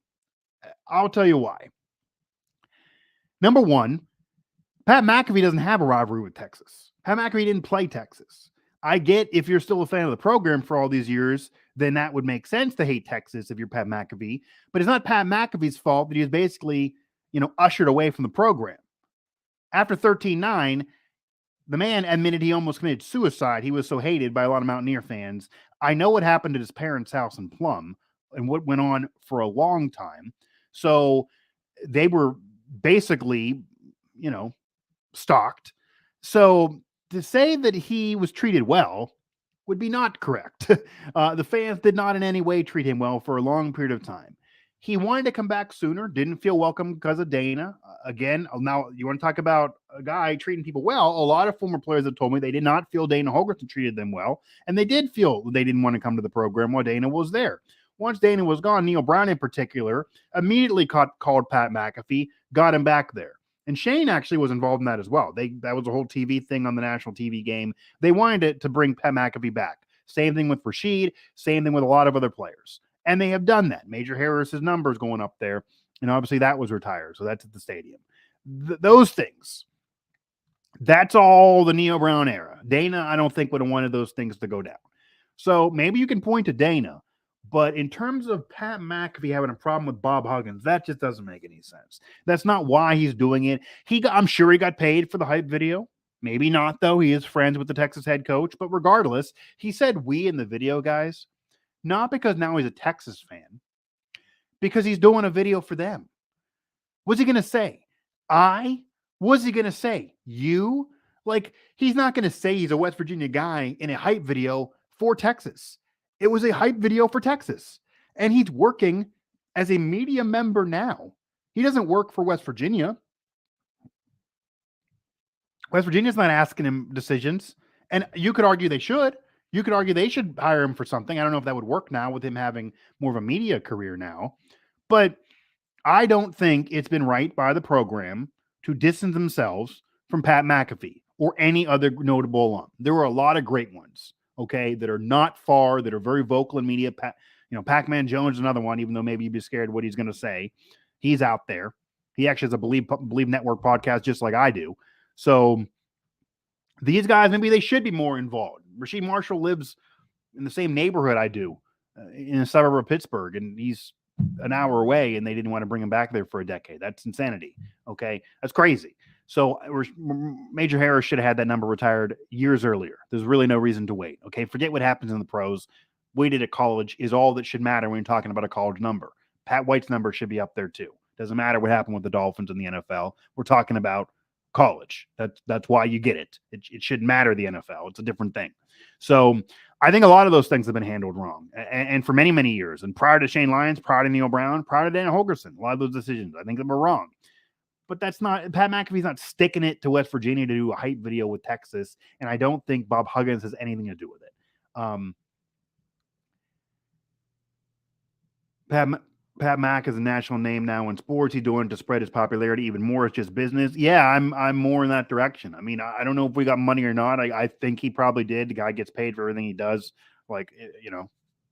I'll tell you why. Number one, Pat McAfee doesn't have a rivalry with Texas. Pat McAfee didn't play Texas. I get if you're still a fan of the program for all these years, then that would make sense to hate Texas if you're Pat McAfee. But it's not Pat McAfee's fault that he was basically, ushered away from the program. After 13-9, the man admitted he almost committed suicide. He was so hated by a lot of Mountaineer fans. I know what happened at his parents' house in Plum and what went on for a long time. So they were basically, stalked. So to say that he was treated well would be not correct. The fans did not in any way treat him well for a long period of time. He wanted to come back sooner, didn't feel welcome because of Dana. Again, now you want to talk about a guy treating people well. A lot of former players have told me they did not feel Dana Holgorsen treated them well, and they did feel they didn't want to come to the program while Dana was there. Once Dana was gone, Neal Brown in particular immediately called Pat McAfee, got him back there. And Shane actually was involved in that as well. That was a whole TV thing on the national TV game. They wanted to bring Pat McAfee back. Same thing with Rashid, same thing with a lot of other players. And they have done that. Major Harris's numbers going up there. And obviously that was retired. So that's at the stadium. Those things. That's all the Neal Brown era. Dana, I don't think would have wanted those things to go down. So maybe you can point to Dana. But in terms of Pat McAfee having a problem with Bob Huggins, that just doesn't make any sense. That's not why he's doing it. I'm sure he got paid for the hype video. Maybe not, though. He is friends with the Texas head coach. But regardless, he said we in the video, guys. Not because now he's a Texas fan, because he's doing a video for them. What's he going to say? What's he going to say? You? Like, he's not going to say he's a West Virginia guy in a hype video for Texas. It was a hype video for Texas. And he's working as a media member now. He doesn't work for West Virginia. West Virginia's not asking him decisions. And you could argue they should. You could argue they should hire him for something. I don't know if that would work now with him having more of a media career now, but I don't think it's been right by the program to distance themselves from Pat McAfee or any other notable alum. There were a lot of great ones, okay, that are not far, that are very vocal in media. Pac-Man Jones is another one, even though maybe you'd be scared what he's going to say. He's out there. He actually has a Believe Network podcast just like I do. So these guys, maybe they should be more involved. Rasheed Marshall lives in the same neighborhood I do, in a suburb of Pittsburgh, and he's an hour away, and they didn't want to bring him back there for a decade. That's insanity. Okay, that's crazy. So Major Harris should have had that number retired years earlier. There's really no reason to wait. Okay, forget what happens in the pros. Waited at college is all that should matter when you're talking about a college number. Pat White's number should be up there too. Doesn't matter what happened with the Dolphins in the NFL. We're talking about college. That's why you get it. It shouldn't matter the NFL. It's a different thing. So I think a lot of those things have been handled wrong, and for many, many years. And prior to Shane Lyons, prior to Neal Brown, prior to Dan Holgerson, a lot of those decisions I think that were wrong. But that's not Pat McAfee's not sticking it to West Virginia to do a hype video with Texas, and I don't think Bob Huggins has anything to do with it. Pat Mack is a national name now in sports. He's doing to spread his popularity even more. It's just business. Yeah, I'm more in that direction. I mean, I don't know if we got money or not. I think he probably did. The guy gets paid for everything he does. Like,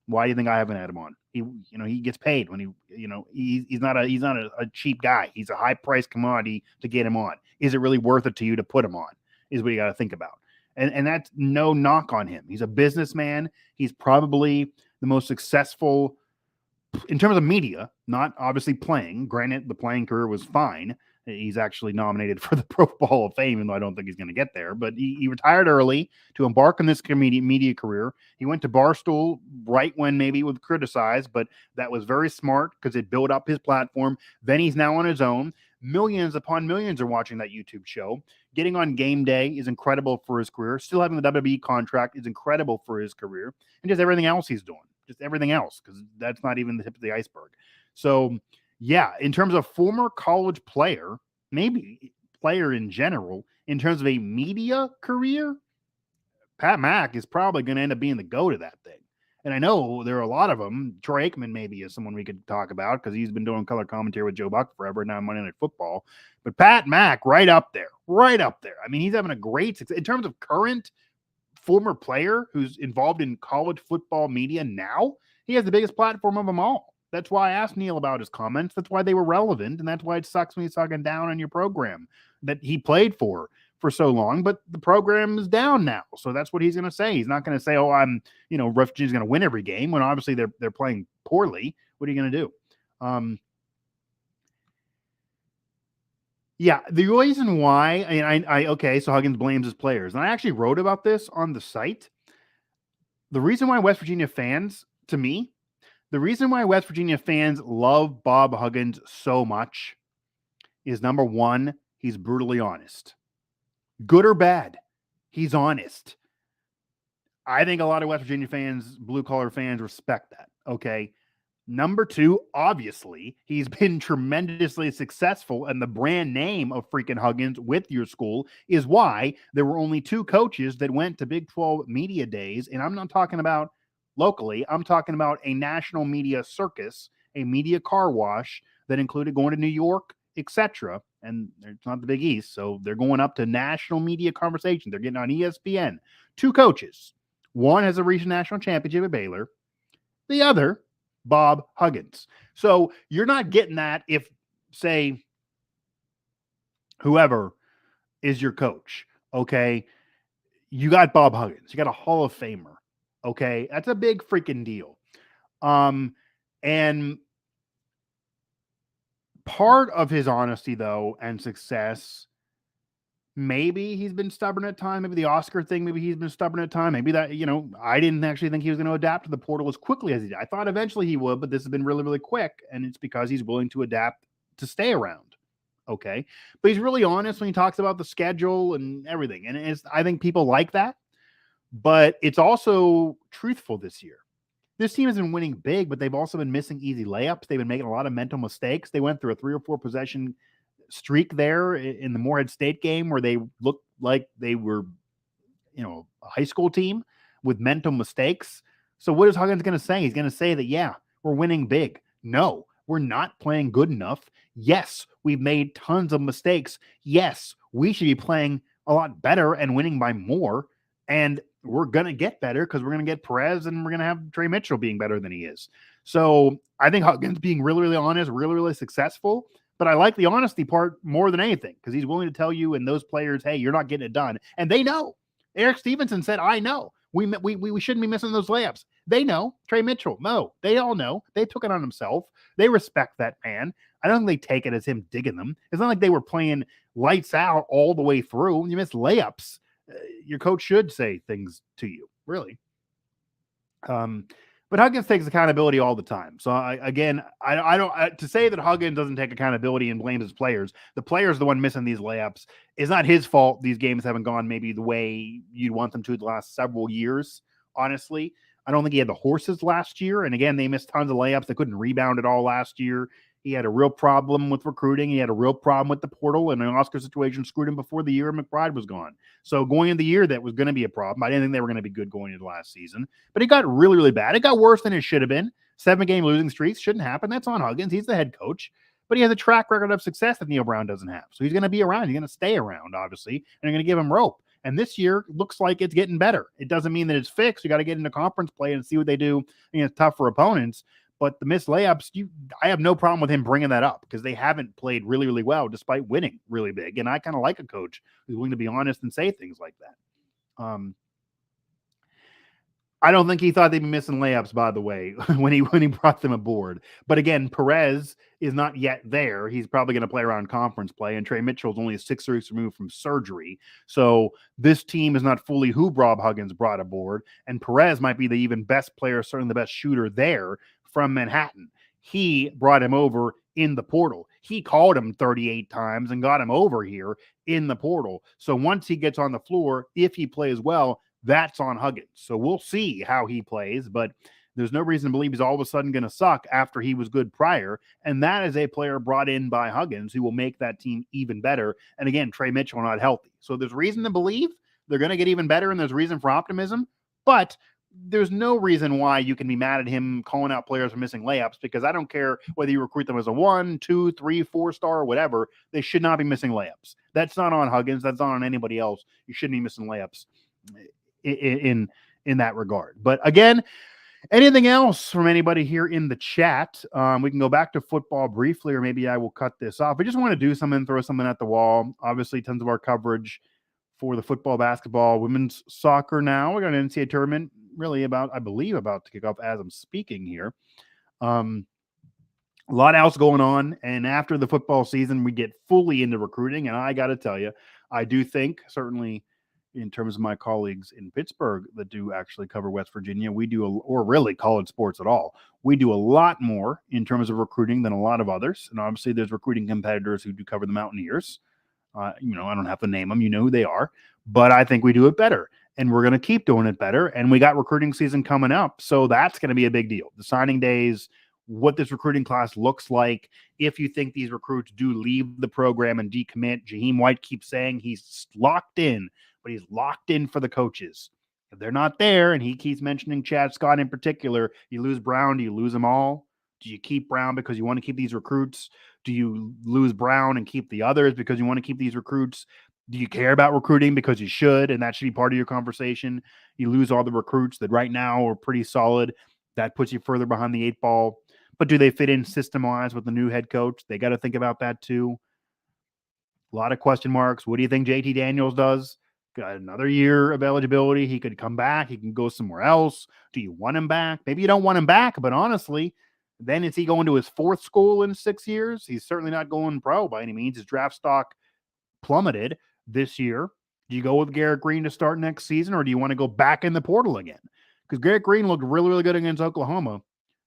why do you think I haven't had him on? He gets paid when he's not a cheap guy. He's a high price commodity to get him on. Is it really worth it to you to put him on? Is what you got to think about. And that's no knock on him. He's a businessman. He's probably the most successful in terms of media, not obviously playing. Granted, the playing career was fine. He's actually nominated for the Pro Football Hall of Fame, even though I don't think he's going to get there. But he retired early to embark on this media career. He went to Barstool right when maybe he was criticized, but that was very smart because it built up his platform. Then he's now on his own. Millions upon millions are watching that YouTube show. Getting on Game Day is incredible for his career. Still having the WWE contract is incredible for his career. And just everything else he's doing. Just everything else, because that's not even the tip of the iceberg. So, yeah, in terms of former college player, maybe player in general, in terms of a media career, Pat Mack is probably going to end up being the GOAT of that thing. And I know there are a lot of them. Troy Aikman maybe is someone we could talk about because he's been doing color commentary with Joe Buck forever, now Monday Night Football. But Pat Mack, right up there. I mean, he's having a great success. In terms of current former player who's involved in college football media now, he has the biggest platform of them all. That's why I asked Neal about his comments. That's why they were relevant, and that's why it sucks when he's talking down on your program that he played for so long, but the program is down now. So that's what he's going to say. He's not going to say, oh, West Virginia's going to win every game when obviously they're playing poorly. What are you going to do? Yeah, the reason why, so Huggins blames his players. And I actually wrote about this on the site. The reason why West Virginia fans love Bob Huggins so much is, number one, he's brutally honest. Good or bad, he's honest. I think a lot of West Virginia fans, blue-collar fans, respect that, okay? Number two, obviously, he's been tremendously successful, and the brand name of freaking Huggins with your school is why there were only 2 coaches that went to Big 12 media days, and I'm not talking about locally. I'm talking about a national media circus, a media car wash that included going to New York, etc., and it's not the Big East, so they're going up to national media conversation. They're getting on ESPN. 2 coaches. One has a recent national championship at Baylor. The other, Bob Huggins. So you're not getting that if, say, whoever is your coach, okay? You got Bob Huggins. You got a Hall of Famer, okay? That's a big freaking deal. And part of his honesty, though, and success, maybe he's been stubborn at times. Maybe the Oscar thing, maybe he's been stubborn at times. Maybe that, I didn't actually think he was going to adapt to the portal as quickly as he did. I thought eventually he would, but this has been really, really quick. And it's because he's willing to adapt to stay around. Okay. But he's really honest when he talks about the schedule and everything. And I think people like that. But it's also truthful this year. This team has been winning big, but they've also been missing easy layups. They've been making a lot of mental mistakes. They went through a 3 or 4 possession streak there in the Morehead State game where they looked like they were, a high school team with mental mistakes. So what is Huggins going to say? He's going to say that, yeah, we're winning big. No, we're not playing good enough. Yes, we've made tons of mistakes. Yes, we should be playing a lot better and winning by more. And we're going to get better because we're going to get Perez and we're going to have Trey Mitchell being better than he is. So I think Huggins being really, really honest, really, really successful. But I like the honesty part more than anything because he's willing to tell you and those players, hey, you're not getting it done. And they know. Eric Stevenson said, I know. We shouldn't be missing those layups. They know. Trey Mitchell, Mo, they all know. They took it on themselves. They respect that man. I don't think they take it as him digging them. It's not like they were playing lights out all the way through. When you miss layups, your coach should say things to you, really. But Huggins takes accountability all the time. So I don't to say that Huggins doesn't take accountability and blames his players. The player's the one missing these layups. It's not his fault. These games haven't gone maybe the way you'd want them to the last several years. Honestly, I don't think he had the horses last year. And again, they missed tons of layups. They couldn't rebound at all last year. He had a real problem with recruiting. He had a real problem with the portal, and an Oscar situation screwed him before the year McBride was gone. So going into the year, that was going to be a problem. I didn't think they were going to be good going into last season, but it got really, really bad. It got worse than it should have been. 7-game losing streaks shouldn't happen. That's on Huggins. He's the head coach, but he has a track record of success that Neal Brown doesn't have. So he's going to be around. He's going to stay around, obviously, and they're going to give him rope. And this year looks like it's getting better. It doesn't mean that it's fixed. You got to get into conference play and see what they do against tougher opponents. But the missed layups, I have no problem with him bringing that up because they haven't played really, really well despite winning really big. And I kind of like a coach who's willing to be honest and say things like that. I don't think he thought they'd be missing layups, by the way, when he brought them aboard. But again, Perez is not yet there. He's probably going to play around conference play, and Trey Mitchell's only 6 weeks removed from surgery. So this team is not fully who Bob Huggins brought aboard, and Perez might be the even best player, certainly the best shooter there from Manhattan. He brought him over in the portal. He called him 38 times and got him over here in the portal. So once he gets on the floor, if he plays well, that's on Huggins. So we'll see how he plays, but there's no reason to believe he's all of a sudden going to suck after he was good prior. And that is a player brought in by Huggins who will make that team even better. And again, Trey Mitchell not healthy. So there's reason to believe they're going to get even better, and there's reason for optimism, but there's no reason why you can be mad at him calling out players for missing layups, because I don't care whether you recruit them as a 1, 2, 3, 4-star or whatever. They should not be missing layups. That's not on Huggins. That's not on anybody else. You shouldn't be missing layups in that regard. But again, anything else from anybody here in the chat? We can go back to football briefly, or maybe I will cut this off. I just want to do something, throw something at the wall. Obviously, tons of our coverage for the football, basketball, women's soccer now. We got an NCAA tournament really I believe about to kick off as I'm speaking here. A lot else going on. And after the football season, we get fully into recruiting. And I got to tell you, I do think certainly in terms of my colleagues in Pittsburgh that do actually cover West Virginia, we do, or really college sports at all, we do a lot more in terms of recruiting than a lot of others. And obviously there's recruiting competitors who do cover the Mountaineers. I don't have to name them. You know who they are. But I think we do it better. And we're going to keep doing it better. And we got recruiting season coming up. So that's going to be a big deal. The signing days, what this recruiting class looks like. If you think these recruits do leave the program and decommit, Jaheim White keeps saying he's locked in, but he's locked in for the coaches. If they're not there, and he keeps mentioning Chad Scott in particular, you lose Brown, do you lose them all? Do you keep Brown because you want to keep these recruits? Do you lose Brown and keep the others because you want to keep these recruits? Do you care about recruiting because you should, and that should be part of your conversation? You lose all the recruits that right now are pretty solid. That puts you further behind the 8 ball. But do they fit in system-wise with the new head coach? They got to think about that too. A lot of question marks. What do you think JT Daniels does? Got another year of eligibility. He could come back. He can go somewhere else. Do you want him back? Maybe you don't want him back, but honestly, then is he going to his 4th school in 6 years? He's certainly not going pro by any means. His draft stock plummeted this year. Do you go with Garrett Green to start next season, or do you want to go back in the portal again? Because Garrett Green looked really, really good against Oklahoma,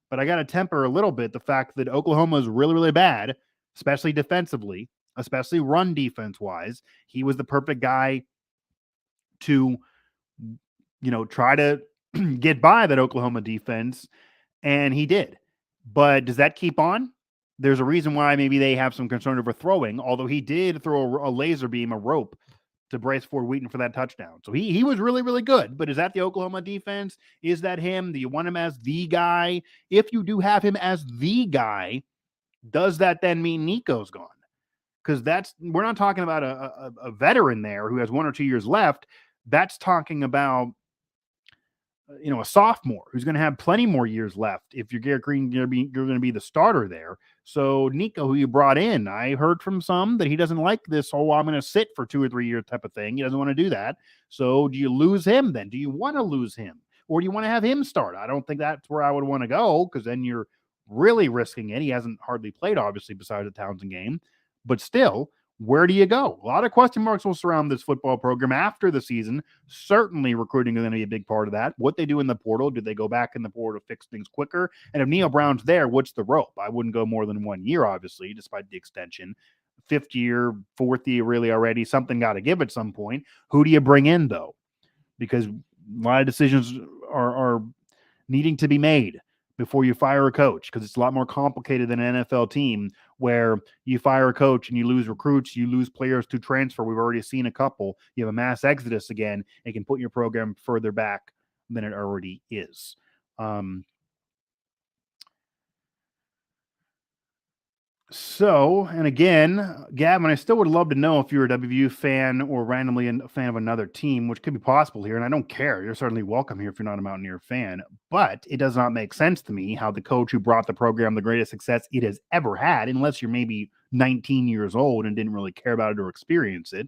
but I got to temper a little bit the fact that Oklahoma is really, really bad, especially defensively, especially run defense-wise. He was the perfect guy to, try to get by that Oklahoma defense, and he did. But does that keep on? There's a reason why maybe they have some concern over throwing, although he did throw a laser beam, a rope, to brace Ford Wheaton for that touchdown. So he was really, really good. But is that the Oklahoma defense? Is that him? Do you want him as the guy? If you do have him as the guy, does that then mean Nico's gone? Because we're not talking about a veteran there who has 1 or 2 years left. That's talking about a sophomore who's going to have plenty more years left if you're Garrett Green, you're going to be the starter there. So Nico, who you brought in, I heard from some that he doesn't like this whole I'm going to sit for 2 or 3 years type of thing. He doesn't want to do that. So do you lose him then? Do you want to lose him? Or do you want to have him start? I don't think that's where I would want to go, because then you're really risking it. He hasn't hardly played, obviously, besides the Townsend game. But still, where do you go? A lot of question marks will surround this football program after the season. Certainly recruiting is going to be a big part of that. What they do in the portal, do they go back in the portal to fix things quicker? And if Neal Brown's there, what's the rope? I wouldn't go more than 1 year, obviously, despite the extension. 5th year, 4th year, really already. Something got to give at some point. Who do you bring in, though? Because a lot of decisions are needing to be made before you fire a coach, because it's a lot more complicated than an NFL team where you fire a coach and you lose recruits, you lose players to transfer. We've already seen a couple. You have a mass exodus again. It can put your program further back than it already is. So, and again, Gavin, I still would love to know if you're a WVU fan or randomly a fan of another team, which could be possible here. And I don't care. You're certainly welcome here if you're not a Mountaineer fan. But it does not make sense to me how the coach who brought the program the greatest success it has ever had, unless you're maybe 19 years old and didn't really care about it or experience it,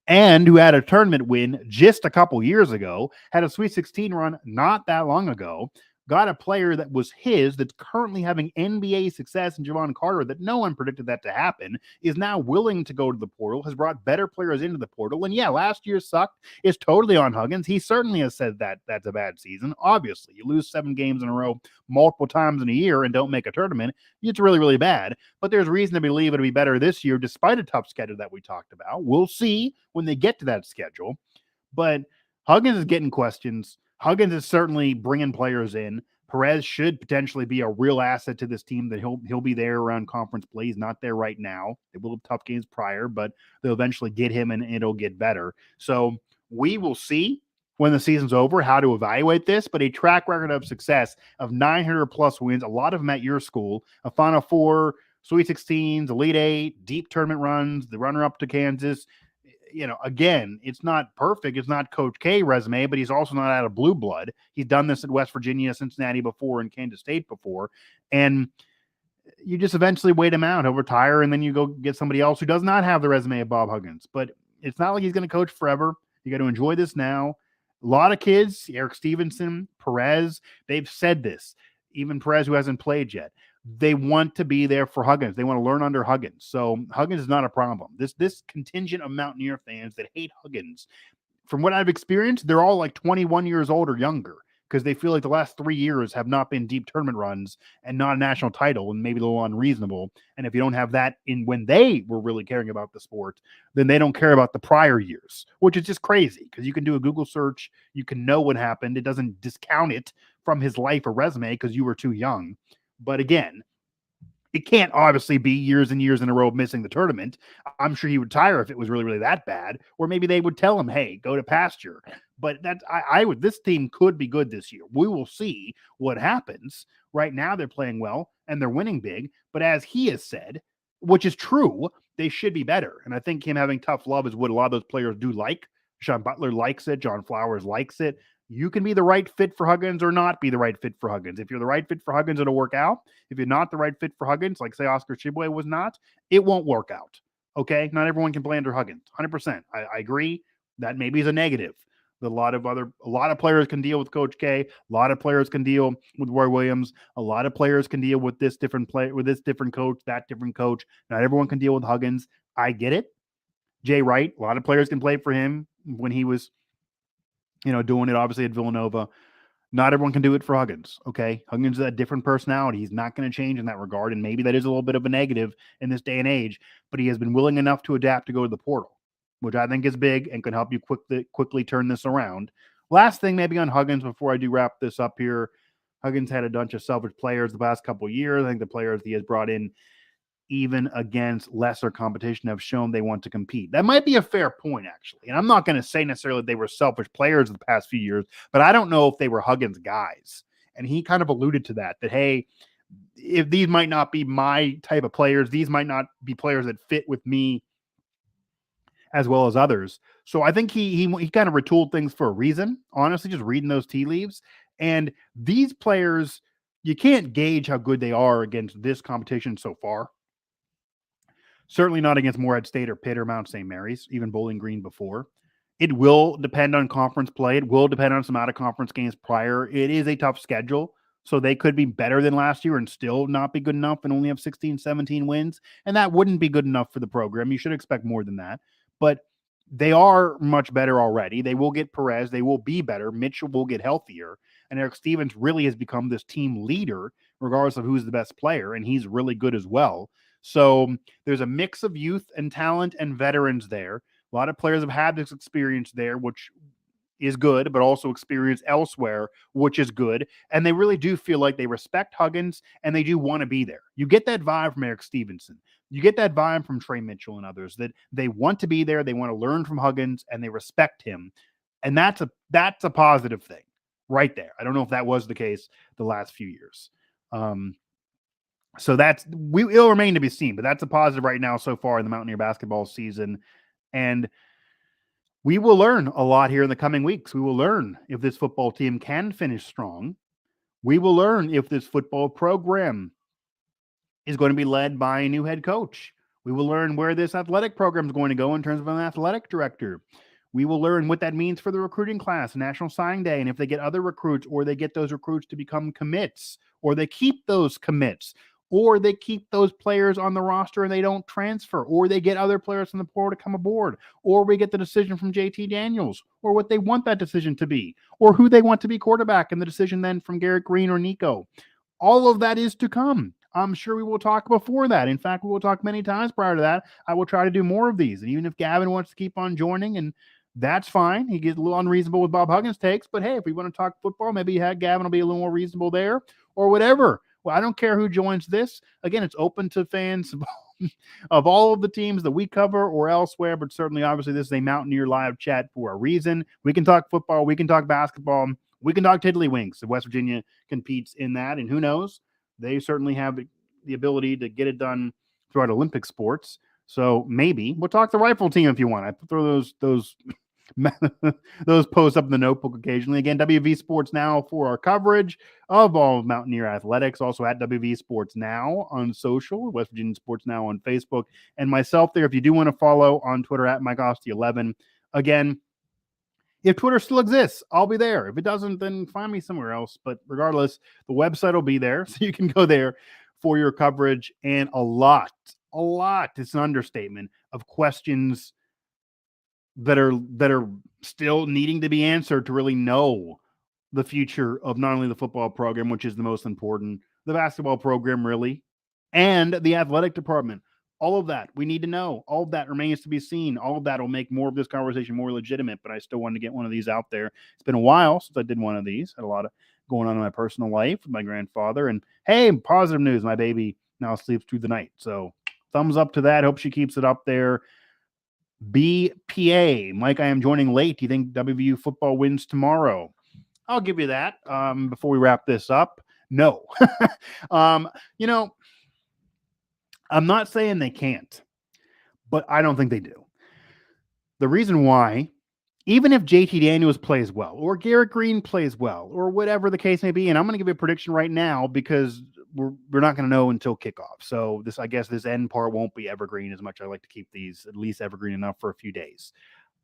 and who had a tournament win just a couple years ago, had a Sweet 16 run not that long ago, got a player that was his that's currently having NBA success in Javon Carter that no one predicted that to happen, is now willing to go to the portal, has brought better players into the portal. And yeah, last year sucked. It's totally on Huggins. He certainly has said that that's a bad season. Obviously, you lose 7 games in a row multiple times in a year and don't make a tournament. It's really, really bad. But there's reason to believe it'll be better this year, despite a tough schedule that we talked about. We'll see when they get to that schedule. But Huggins is getting questions. Huggins is certainly bringing players in. Perez should potentially be a real asset to this team, that he'll be there around conference play. He's not there right now. They will have tough games prior, but they'll eventually get him and it'll get better. So we will see when the season's over how to evaluate this, but a track record of success of 900 plus wins, a lot of them at your school, a Final Four, Sweet 16s, Elite 8, deep tournament runs, the runner-up to Kansas. Again, it's not perfect. It's not Coach K resume, but he's also not out of blue blood. He's done this at West Virginia, Cincinnati before, and Kansas State before. And you just eventually wait him out. He'll retire, and then you go get somebody else who does not have the resume of Bob Huggins. But it's not like he's going to coach forever. You got to enjoy this now. A lot of kids, Eric Stevenson, Perez, they've said this. Even Perez, who hasn't played yet. They want to be there for Huggins. They want to learn under Huggins. So Huggins is not a problem. This contingent of Mountaineer fans that hate Huggins, from what I've experienced, they're all like 21 years old or younger, because they feel like the last 3 years have not been deep tournament runs and not a national title, and maybe a little unreasonable. And if you don't have that in when they were really caring about the sport, then they don't care about the prior years, which is just crazy, because you can do a Google search. You can know what happened. It doesn't discount it from his life or resume because you were too young. But again, it can't obviously be years and years in a row of missing the tournament. I'm sure he would retire if it was really, really that bad. Or maybe they would tell him, hey, go to pasture. But this team could be good this year. We will see what happens. Right now they're playing well and they're winning big. But as he has said, which is true, they should be better. And I think him having tough love is what a lot of those players do like. Sean Butler likes it. John Flowers likes it. You can be the right fit for Huggins or not be the right fit for Huggins. If you're the right fit for Huggins, it'll work out. If you're not the right fit for Huggins, like say Oscar Tshiebwe was not, it won't work out. Okay? Not everyone can play under Huggins. 100%. I agree. That maybe is a negative. A lot of players can deal with Coach K. A lot of players can deal with Roy Williams. A lot of players can deal with this different with this different coach, that different coach. Not everyone can deal with Huggins. I get it. Jay Wright, a lot of players can play for him when he was doing it obviously at Villanova. Not everyone can do it for Huggins, okay? Huggins is a different personality. He's not going to change in that regard, and maybe that is a little bit of a negative in this day and age, but he has been willing enough to adapt to go to the portal, which I think is big and can help you quickly turn this around. Last thing maybe on Huggins before I do wrap this up here. Huggins had a bunch of selfish players the past couple of years. I think the players he has brought in even against lesser competition, have shown they want to compete. That might be a fair point, actually. And I'm not going to say necessarily they were selfish players the past few years, but I don't know if they were Huggins guys. And he kind of alluded to that, hey, if these might not be my type of players, these might not be players that fit with me as well as others. So I think he kind of retooled things for a reason, honestly, just reading those tea leaves. And these players, you can't gauge how good they are against this competition so far. Certainly not against Morehead State or Pitt or Mount St. Mary's, even Bowling Green before. It will depend on conference play. It will depend on some out-of-conference games prior. It is a tough schedule, so they could be better than last year and still not be good enough and only have 16, 17 wins, and that wouldn't be good enough for the program. You should expect more than that, but they are much better already. They will get Perez. They will be better. Mitchell will get healthier, and Eric Stevens really has become this team leader regardless of who's the best player, and he's really good as well. So there's a mix of youth and talent and veterans there. A lot of players have had this experience there, which is good, but also experience elsewhere, which is good. And they really do feel like they respect Huggins and they do want to be there. You get that vibe from Eric Stevenson. You get that vibe from Trey Mitchell and others that they want to be there. They want to learn from Huggins and they respect him. And that's a positive thing right there. I don't know if that was the case the last few years. So it'll remain to be seen, but that's a positive right now so far in the Mountaineer basketball season. And we will learn a lot here in the coming weeks. We will learn if this football team can finish strong. We will learn if this football program is going to be led by a new head coach. We will learn where this athletic program is going to go in terms of an athletic director. We will learn what that means for the recruiting class, National Signing Day, and if they get other recruits or they get those recruits to become commits or they keep those commits. Or they keep those players on the roster and they don't transfer, or they get other players from the portal to come aboard, or we get the decision from JT Daniels, or what they want that decision to be, or who they want to be quarterback, and the decision then from Garrett Green or Nico. All of that is to come. I'm sure we will talk before that. In fact, we will talk many times prior to that. I will try to do more of these. And even if Gavin wants to keep on joining, and that's fine. He gets a little unreasonable with Bob Huggins takes, but hey, if we want to talk football, maybe Gavin will be a little more reasonable there, or whatever. Well, I don't care who joins this. Again, it's open to fans of all of the teams that we cover or elsewhere, but certainly, obviously, this is a Mountaineer live chat for a reason. We can talk football. We can talk basketball. We can talk tiddlywinks if West Virginia competes in that, and who knows? They certainly have the ability to get it done throughout Olympic sports. So maybe we'll talk the rifle team if you want. I throw those posts up in the notebook occasionally. Again, WV Sports Now for our coverage of all Mountaineer athletics. Also at WV Sports Now on social, West Virginia Sports Now on Facebook, and myself there. If you do want to follow on Twitter at Mike Asti 11. Again, if Twitter still exists, I'll be there. If it doesn't, then find me somewhere else. But regardless, the website will be there, so you can go there for your coverage and a lot, it's an understatement, of questions that are still needing to be answered to really know the future of not only the football program, which is the most important, the basketball program really, and the athletic department. All of that we need to know. All of that remains to be seen. All of that will make more of this conversation more legitimate, but I still wanted to get one of these out there. It's been a while since I did one of these. Had a lot of going on in my personal life with my grandfather. And hey, positive news, my baby now sleeps through the night. So thumbs up to that. Hope she keeps it up there. BPA, Mike, I am joining late. Do you think WVU football wins tomorrow? I'll give you that. Before we wrap this up, no. I'm not saying they can't, but I don't think they do. The reason why, even if JT Daniels plays well, or Garrett Green plays well, or whatever the case may be, and I'm going to give you a prediction right now because we're not going to know until kickoff. So I guess this end part won't be evergreen as much. I like to keep these at least evergreen enough for a few days.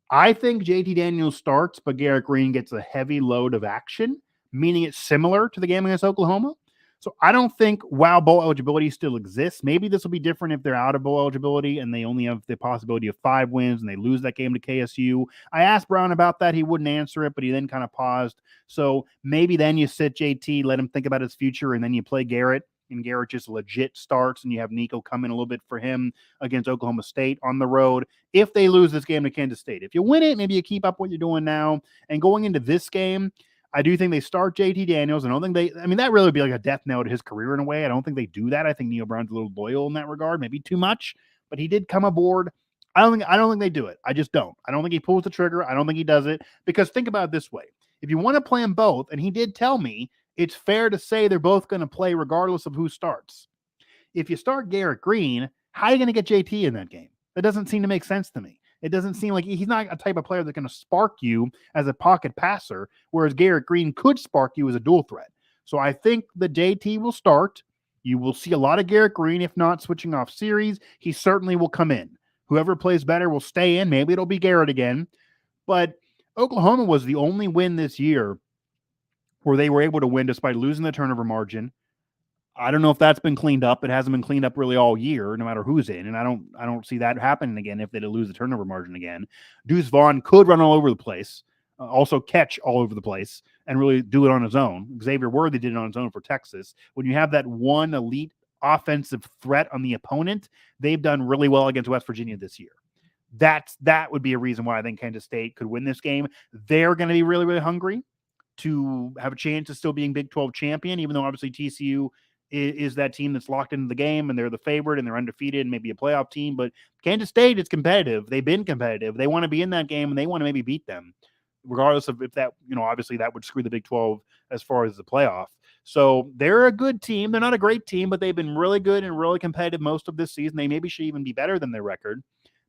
I think JT Daniels starts, but Garrett Green gets a heavy load of action, meaning it's similar to the game against Oklahoma. So I don't think while bowl eligibility still exists, maybe this will be different if they're out of bowl eligibility and they only have the possibility of 5 wins and they lose that game to KSU. I asked Brown about that. He wouldn't answer it, but he then kind of paused. So maybe then you sit JT, let him think about his future, and then you play Garrett, and Garrett just legit starts, and you have Nico come in a little bit for him against Oklahoma State on the road if they lose this game to Kansas State. If you win it, maybe you keep up what you're doing now. And going into this game, I do think they start JT Daniels. I don't think that really would be like a death knell to his career in a way. I don't think they do that. I think Neal Brown's a little loyal in that regard, maybe too much, but he did come aboard. I don't think they do it. I just don't. I don't think he pulls the trigger. I don't think he does it, because think about it this way. If you want to play them both, and he did tell me, it's fair to say they're both going to play regardless of who starts. If you start Garrett Green, how are you going to get JT in that game? That doesn't seem to make sense to me. It doesn't seem like he's not a type of player that's going to spark you as a pocket passer, whereas Garrett Green could spark you as a dual threat. So I think the JT will start. You will see a lot of Garrett Green, if not switching off series. He certainly will come in. Whoever plays better will stay in. Maybe it'll be Garrett again. But Oklahoma was the only win this year where they were able to win despite losing the turnover margin. I don't know if that's been cleaned up. It hasn't been cleaned up really all year, no matter who's in. And I don't see that happening again if they lose the turnover margin again. Deuce Vaughn could run all over the place, also catch all over the place, and really do it on his own. Xavier Worthy did it on his own for Texas. When you have that one elite offensive threat on the opponent, they've done really well against West Virginia this year. That would be a reason why I think Kansas State could win this game. They're going to be really, really hungry to have a chance of still being Big 12 champion, even though obviously TCU is that team that's locked into the game and they're the favorite and they're undefeated and maybe a playoff team. But Kansas State is competitive. They've been competitive. They want to be in that game and they want to maybe beat them, regardless of if that, obviously that would screw the Big 12 as far as the playoff. So they're a good team. They're not a great team, but they've been really good and really competitive most of this season. They maybe should even be better than their record.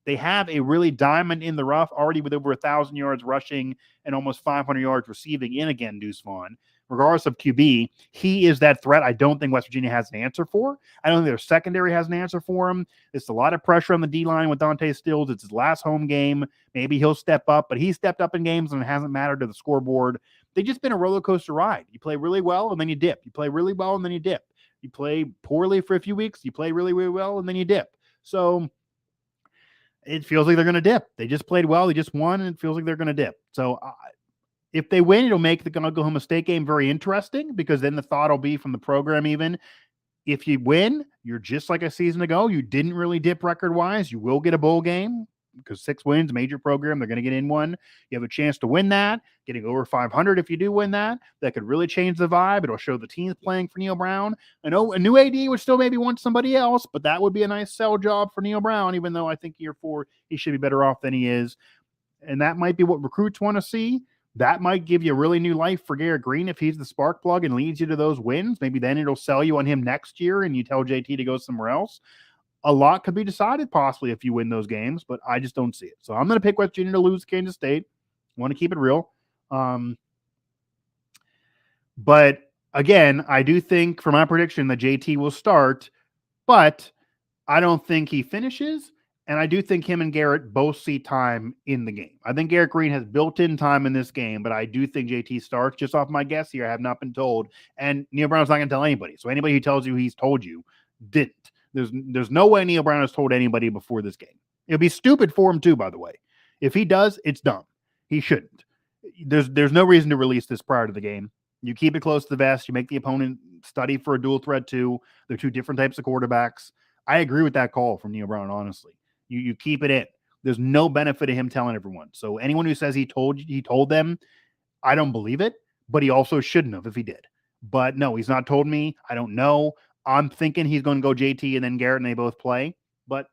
They have a really diamond in the rough already with over 1,000 yards rushing and almost 500 yards receiving in again, Deuce Vaughn. Regardless of QB, he is that threat I don't think West Virginia has an answer for. I don't think their secondary has an answer for him. It's a lot of pressure on the D-line with Dante Stills. It's his last home game. Maybe he'll step up, but he stepped up in games and it hasn't mattered to the scoreboard. They've just been a roller coaster ride. You play really well and then you dip. You play really well and then you dip. You play poorly for a few weeks. You play really, really well and then you dip. So it feels like they're going to dip. They just played well. They just won, and it feels like they're going to dip. So if they win, it'll make the Oklahoma State game very interesting, because then the thought will be from the program even, if you win, you're just like a season ago. You didn't really dip record-wise. You will get a bowl game because 6 wins, major program. They're going to get in one. You have a chance to win that, getting over 500 if you do win that. That could really change the vibe. It'll show the teams playing for Neal Brown. I know a new AD would still maybe want somebody else, but that would be a nice sell job for Neal Brown, even though I think year 4 he should be better off than he is. And that might be what recruits want to see. That might give you a really new life for Garrett Green if he's the spark plug and leads you to those wins. Maybe then it'll sell you on him next year and you tell JT to go somewhere else. A lot could be decided possibly if you win those games, but I just don't see it. So I'm going to pick West Virginia to lose Kansas State. I want to keep it real. But again, I do think for my prediction that JT will start, but I don't think he finishes. And I do think him and Garrett both see time in the game. I think Garrett Green has built-in time in this game, but I do think JT starts. Just off my guess here, I have not been told. And Neal Brown's not going to tell anybody. So anybody who tells you he's told you didn't. There's no way Neal Brown has told anybody before this game. It'd be stupid for him too, by the way. If he does, it's dumb. He shouldn't. There's no reason to release this prior to the game. You keep it close to the vest. You make the opponent study for a dual threat too. They're 2 different types of quarterbacks. I agree with that call from Neal Brown, honestly. You keep it in. There's no benefit to him telling everyone. So anyone who says he told them, I don't believe it, but he also shouldn't have if he did. But no, he's not told me. I don't know. I'm thinking he's going to go JT and then Garrett and they both play, but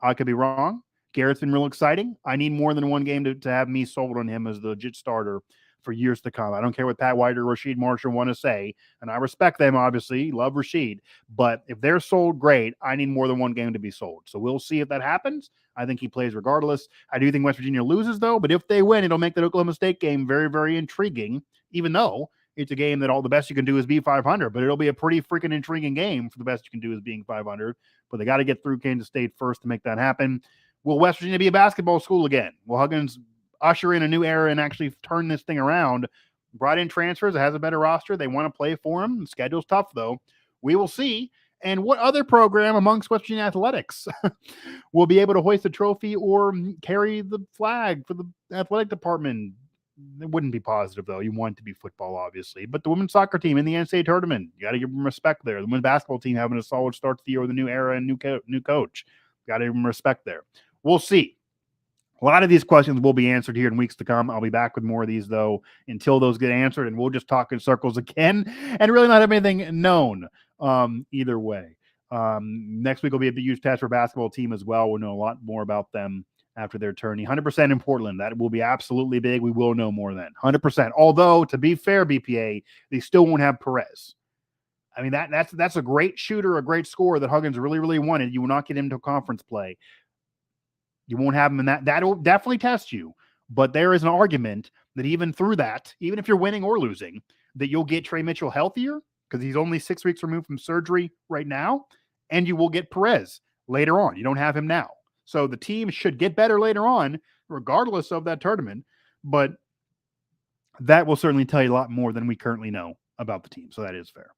I could be wrong. Garrett's been real exciting. I need more than one game to have me sold on him as the legit starter for years to come. I don't care what Pat White or Rasheed Marshall want to say, and I respect them, obviously. Love Rasheed. But if they're sold, great. I need more than one game to be sold. So we'll see if that happens. I think he plays regardless. I do think West Virginia loses, though, but if they win, it'll make that Oklahoma State game very, very intriguing, even though it's a game that all the best you can do is be 500, but it'll be a pretty freaking intriguing game for the best you can do is being 500. But they got to get through Kansas State first to make that happen. Will West Virginia be a basketball school again? Will Huggins usher in a new era and actually turn this thing around? Brought in transfers. It has a better roster. They want to play for him. The schedule's tough, though. We will see. And what other program amongst West Virginia athletics will be able to hoist a trophy or carry the flag for the athletic department? It wouldn't be positive, though. You want it to be football, obviously. But the women's soccer team in the NCAA tournament, you got to give them respect there. The women's basketball team having a solid start to the year with a new era and new coach. Got to give them respect there. We'll see. A lot of these questions will be answered here in weeks to come. I'll be back with more of these, though, until those get answered, and we'll just talk in circles again and really not have anything known either way. Next week will be a huge test for basketball team as well. We'll know a lot more about them after their tourney. 100% in Portland. That will be absolutely big. We will know more then. 100%. Although, to be fair, BPA, they still won't have Perez. I mean, that's a great shooter, a great scorer that Huggins really, really wanted. You will not get him to conference play. You won't have him in that. That'll definitely test you. But there is an argument that even through that, even if you're winning or losing, that you'll get Trey Mitchell healthier because he's only 6 weeks removed from surgery right now, and you will get Perez later on. You don't have him now. So the team should get better later on, regardless of that tournament. But that will certainly tell you a lot more than we currently know about the team. So that is fair.